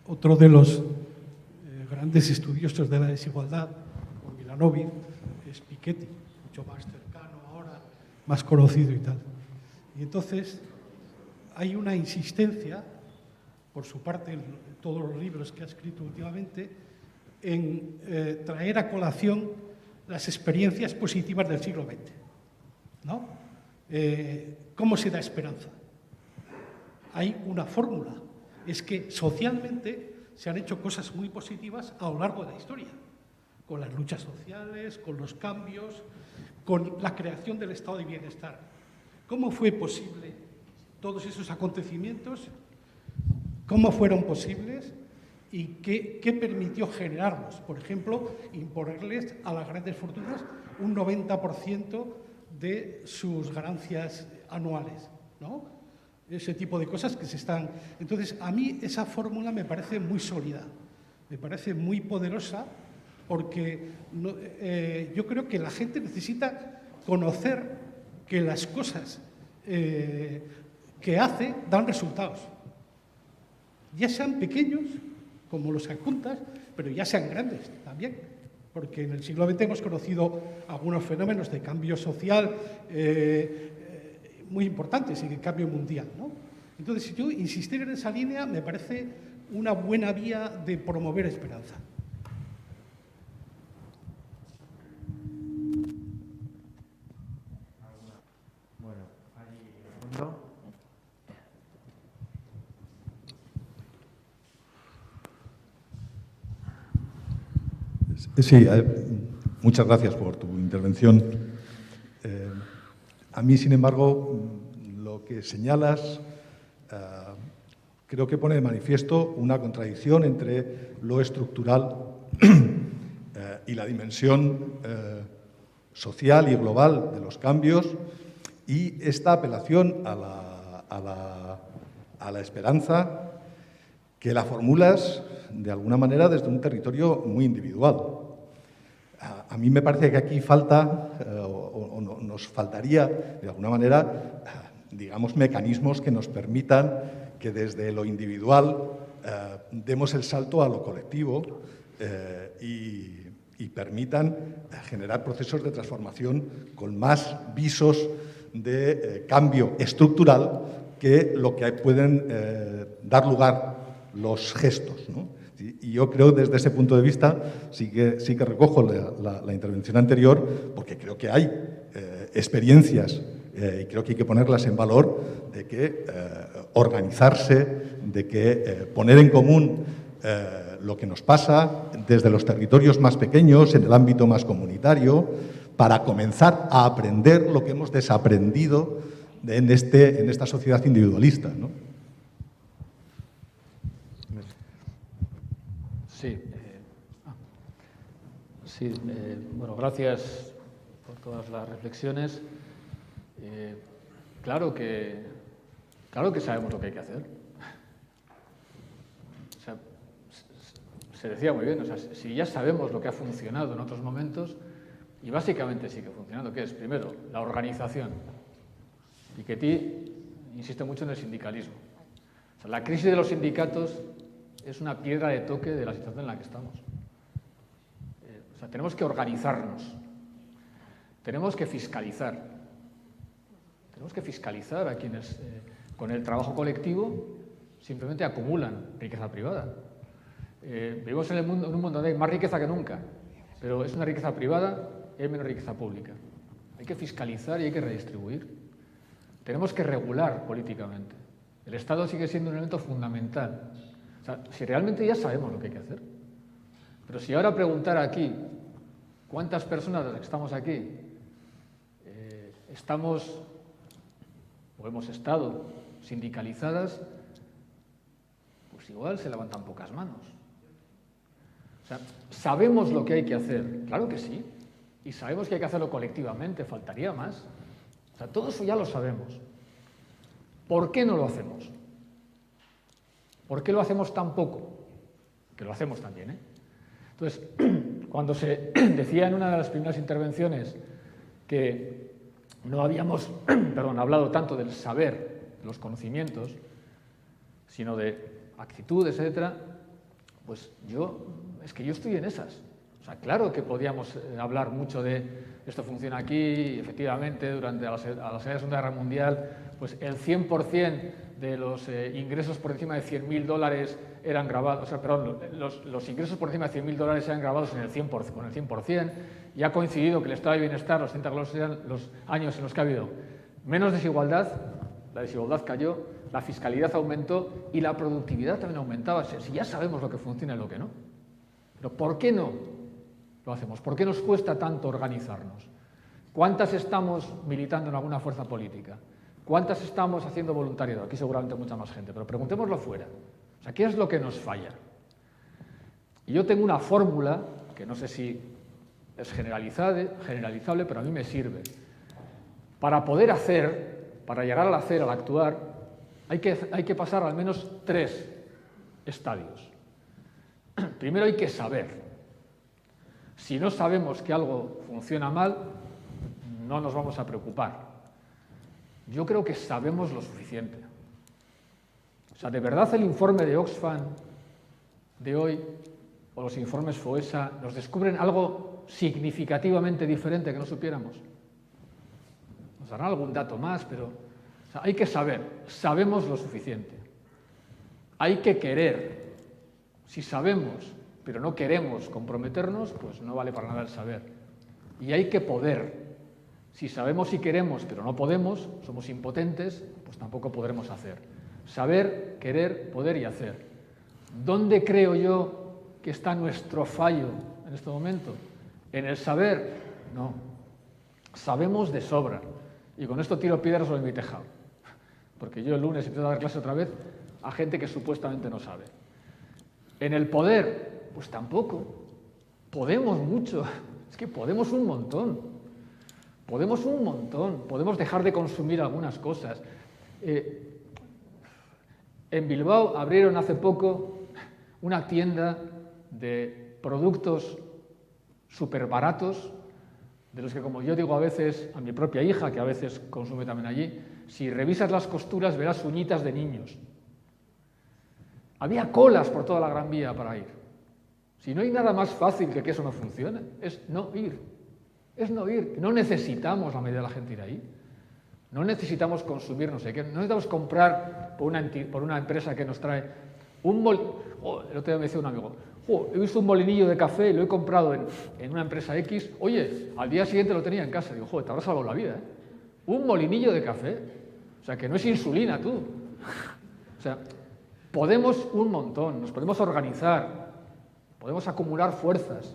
Otro de los grandes estudiosos de la desigualdad, Milanovic, es Piketty, mucho más cercano ahora, más conocido y tal. Y entonces hay una insistencia, por su parte, en todos los libros que ha escrito últimamente, en traer a colación las experiencias positivas del siglo XX, ¿no? ¿Cómo se da esperanza? Hay una fórmula, es que socialmente se han hecho cosas muy positivas a lo largo de la historia, con las luchas sociales, con los cambios, con la creación del estado de bienestar. ¿Cómo fue posible todos esos acontecimientos? ¿Cómo fueron posibles? ¿Y qué permitió generarlos? Por ejemplo, imponerles a las grandes fortunas un 90% de sus ganancias anuales, ¿no? Ese tipo de cosas que se están... Entonces, a mí esa fórmula me parece muy sólida, me parece muy poderosa, porque yo creo que la gente necesita conocer que las cosas que hace dan resultados. Ya sean pequeños, como los que apuntas, pero ya sean grandes también. Porque en el siglo XX hemos conocido algunos fenómenos de cambio social muy importantes y de cambio mundial, ¿no? Entonces, yo insistir en esa línea me parece una buena vía de promover esperanza. Bueno, ahí al fondo. Sí, muchas gracias por tu intervención. A mí, sin embargo, lo que señalas creo que pone de manifiesto una contradicción entre lo estructural y la dimensión social y global de los cambios y esta apelación a la esperanza que la formulas de alguna manera desde un territorio muy individual. A mí me parece que aquí falta, o nos faltaría, de alguna manera, digamos, mecanismos que nos permitan que desde lo individual demos el salto a lo colectivo y permitan generar procesos de transformación con más visos de cambio estructural que lo que pueden dar lugar los gestos, ¿no? Y yo creo, desde ese punto de vista, sí que recojo la intervención anterior, porque creo que hay experiencias, y creo que hay que ponerlas en valor, de que organizarse, de que poner en común lo que nos pasa desde los territorios más pequeños, en el ámbito más comunitario, para comenzar a aprender lo que hemos desaprendido en esta sociedad individualista, ¿no? Sí. Sí, bueno, gracias por todas las reflexiones. Claro que sabemos lo que hay que hacer. O sea, se decía muy bien, o sea, si ya sabemos lo que ha funcionado en otros momentos, y básicamente sigue funcionando, ¿qué es? Primero, la organización. Piketty insiste mucho en el sindicalismo. O sea, la crisis de los sindicatos es una piedra de toque de la situación en la que estamos. O sea, tenemos que organizarnos, tenemos que fiscalizar. Tenemos que fiscalizar a quienes con el trabajo colectivo simplemente acumulan riqueza privada. Vivimos en un mundo donde hay más riqueza que nunca, pero es una riqueza privada y hay menos riqueza pública. Hay que fiscalizar y hay que redistribuir. Tenemos que regular políticamente. El Estado sigue siendo un elemento fundamental. O sea, si realmente ya sabemos lo que hay que hacer. Pero si ahora preguntar aquí cuántas personas de las que estamos aquí estamos o hemos estado sindicalizadas, pues igual se levantan pocas manos. O sea, ¿sabemos lo que hay que hacer? Claro que sí. Y sabemos que hay que hacerlo colectivamente, faltaría más. O sea, todo eso ya lo sabemos. ¿Por qué no lo hacemos? ¿Por qué lo hacemos tan poco? Que lo hacemos también, ¿eh? Entonces, cuando se decía en una de las primeras intervenciones que no habíamos hablado tanto del saber, de los conocimientos, sino de actitudes, etcétera, pues yo estoy en esas. O sea, claro que podíamos hablar mucho de esto funciona aquí, y efectivamente, durante la Segunda Guerra Mundial, pues el 100% de los ingresos por encima de $100.000 eran grabados, o sea, perdón, los ingresos por encima de $100.000 eran grabados con el 100%, y ha coincidido que el estado de bienestar, los 30 eran los años en los que ha habido menos desigualdad, la desigualdad cayó, la fiscalidad aumentó y la productividad también aumentaba. Si ya sabemos lo que funciona y lo que no. Pero ¿por qué no lo hacemos? ¿Por qué nos cuesta tanto organizarnos? ¿Cuántas estamos militando en alguna fuerza política? ¿Cuántas estamos haciendo voluntariado? Aquí seguramente mucha más gente, pero preguntémoslo fuera. O sea, ¿qué es lo que nos falla? Y yo tengo una fórmula, que no sé si es generalizable, pero a mí me sirve. Para poder hacer, para llegar al hacer, al actuar, hay que pasar al menos 3 estadios. Primero hay que saber. Si no sabemos que algo funciona mal, no nos vamos a preocupar. Yo creo que sabemos lo suficiente. O sea, ¿de verdad el informe de Oxfam de hoy o los informes FOESA nos descubren algo significativamente diferente que no supiéramos? Nos darán algún dato más, pero o sea, hay que saber. Sabemos lo suficiente. Hay que querer. Si sabemos, pero no queremos comprometernos, pues no vale para nada el saber. Y hay que poder. Si sabemos y queremos, pero no podemos, somos impotentes, pues tampoco podremos hacer. Saber, querer, poder y hacer. ¿Dónde creo yo que está nuestro fallo en este momento? ¿En el saber? No. Sabemos de sobra. Y con esto tiro piedras sobre mi tejado. Porque yo el lunes empiezo a dar clase otra vez a gente que supuestamente no sabe. ¿En el poder? Pues tampoco. Podemos mucho. Es que podemos un montón. Podemos un montón, podemos dejar de consumir algunas cosas. En Bilbao abrieron hace poco una tienda de productos súper baratos, de los que, como yo digo a veces a mi propia hija, que a veces consume también allí, si revisas las costuras verás uñitas de niños. Había colas por toda la Gran Vía para ir. Si no hay nada más fácil que eso no funcione, es no ir. Es no ir. No necesitamos la mayoría de la gente ir ahí. No necesitamos consumir no sé qué. No necesitamos comprar por una empresa que nos trae un molinillo. El otro día me decía un amigo, he visto un molinillo de café y lo he comprado en una empresa X. Oye, al día siguiente lo tenía en casa. Digo, te habrá salvado la vida, ¿eh? Un molinillo de café. O sea, que no es insulina, tú. O sea, podemos un montón. Nos podemos organizar. Podemos acumular fuerzas.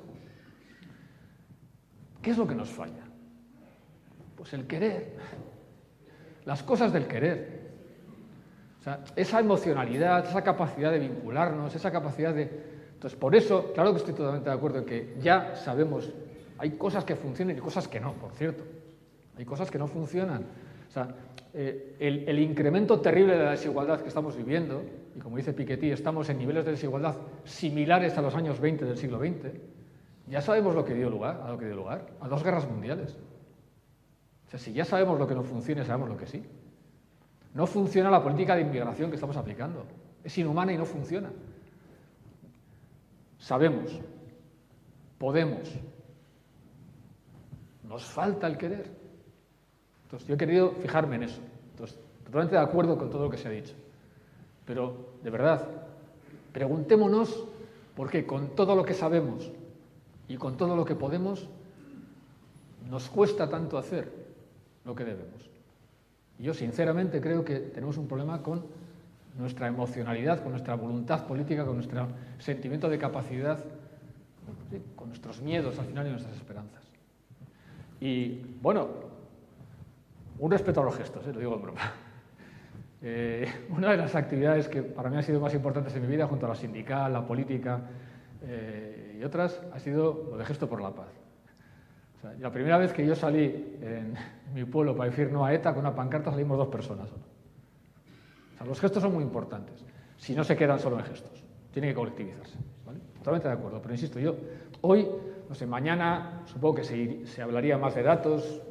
¿Qué es lo que nos falla? Pues el querer. Las cosas del querer. O sea, esa emocionalidad, esa capacidad de vincularnos, esa capacidad de Entonces, por eso, claro que estoy totalmente de acuerdo en que ya sabemos, hay cosas que funcionan y cosas que no, por cierto. Hay cosas que no funcionan. O sea, el incremento terrible de la desigualdad que estamos viviendo, y como dice Piketty, estamos en niveles de desigualdad similares a los años 20 del siglo XX, ya sabemos lo que dio lugar, a 2 guerras mundiales. O sea, si ya sabemos lo que no funciona, sabemos lo que sí. No funciona la política de inmigración que estamos aplicando. Es inhumana y no funciona. Sabemos, podemos, nos falta el querer. Entonces, yo he querido fijarme en eso. Entonces, totalmente de acuerdo con todo lo que se ha dicho. Pero, de verdad, preguntémonos por qué con todo lo que sabemos y con todo lo que podemos nos cuesta tanto hacer lo que debemos. Y yo, sinceramente, creo que tenemos un problema con nuestra emocionalidad, con nuestra voluntad política, con nuestro sentimiento de capacidad, ¿sí?, con nuestros miedos al final y nuestras esperanzas. Y, bueno, un respeto a los gestos, lo digo en broma. Una de las actividades que para mí han sido más importantes en mi vida, junto a la sindical, la política y otras, ha sido lo de Gesto por la Paz. O sea, la primera vez que yo salí en mi pueblo para decir no a ETA, con una pancarta salimos 2 personas solo. O sea, los gestos son muy importantes. Si no se quedan solo en gestos, tienen que colectivizarse, ¿vale? Totalmente de acuerdo, pero insisto, yo hoy, no sé, mañana supongo que se hablaría más de datos,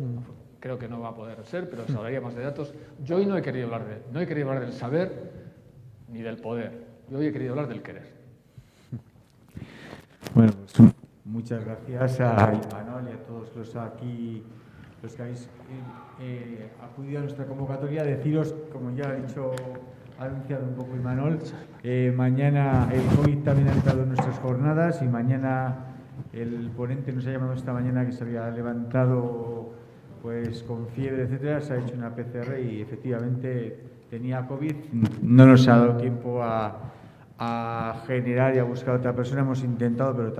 creo que no va a poder ser, pero se hablaría más de datos. Yo hoy no he querido hablar del saber ni del poder, yo hoy he querido hablar del querer. Bueno, pues muchas gracias a Imanol y a todos los que habéis acudido a nuestra convocatoria. Deciros, como ya ha anunciado un poco Imanol, mañana el COVID también ha entrado en nuestras jornadas y mañana el ponente nos ha llamado esta mañana que se había levantado pues con fiebre, etcétera, se ha hecho una PCR y efectivamente tenía COVID. No nos ha dado tiempo a generar y a buscar a otra persona. Hemos intentado, pero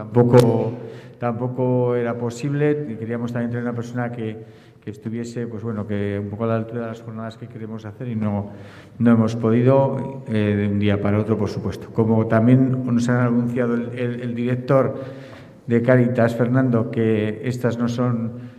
tampoco era posible. Queríamos también tener una persona que estuviese, pues bueno, que un poco a la altura de las jornadas que queremos hacer y no hemos podido de un día para otro, por supuesto. Como también nos han anunciado el director de Cáritas, Fernando, que estas no son,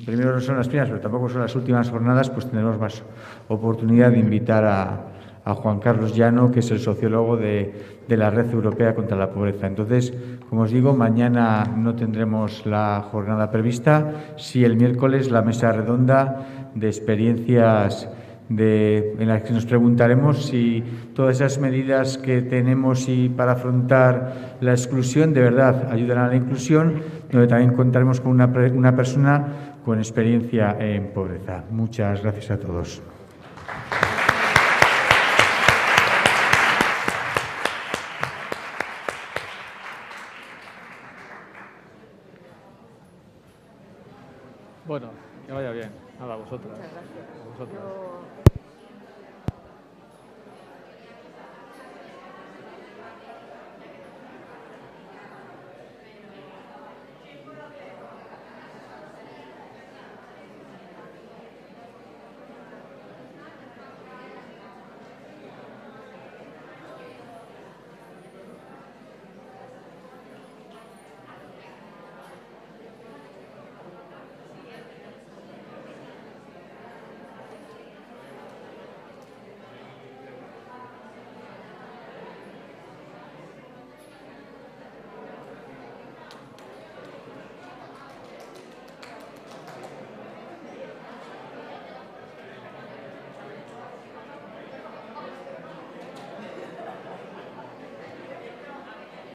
primero no son las primeras, pero tampoco son las últimas jornadas, pues tendremos más oportunidad de invitar a Juan Carlos Llano, que es el sociólogo de la Red Europea contra la Pobreza. Entonces, como os digo, mañana no tendremos la jornada prevista, sí el miércoles la mesa redonda de experiencias en la que nos preguntaremos si todas esas medidas que tenemos y para afrontar la exclusión de verdad ayudan a la inclusión, donde también contaremos con una persona con experiencia en pobreza. Muchas gracias a todos. Bueno, que vaya bien. Nada, a vosotras. A vosotras.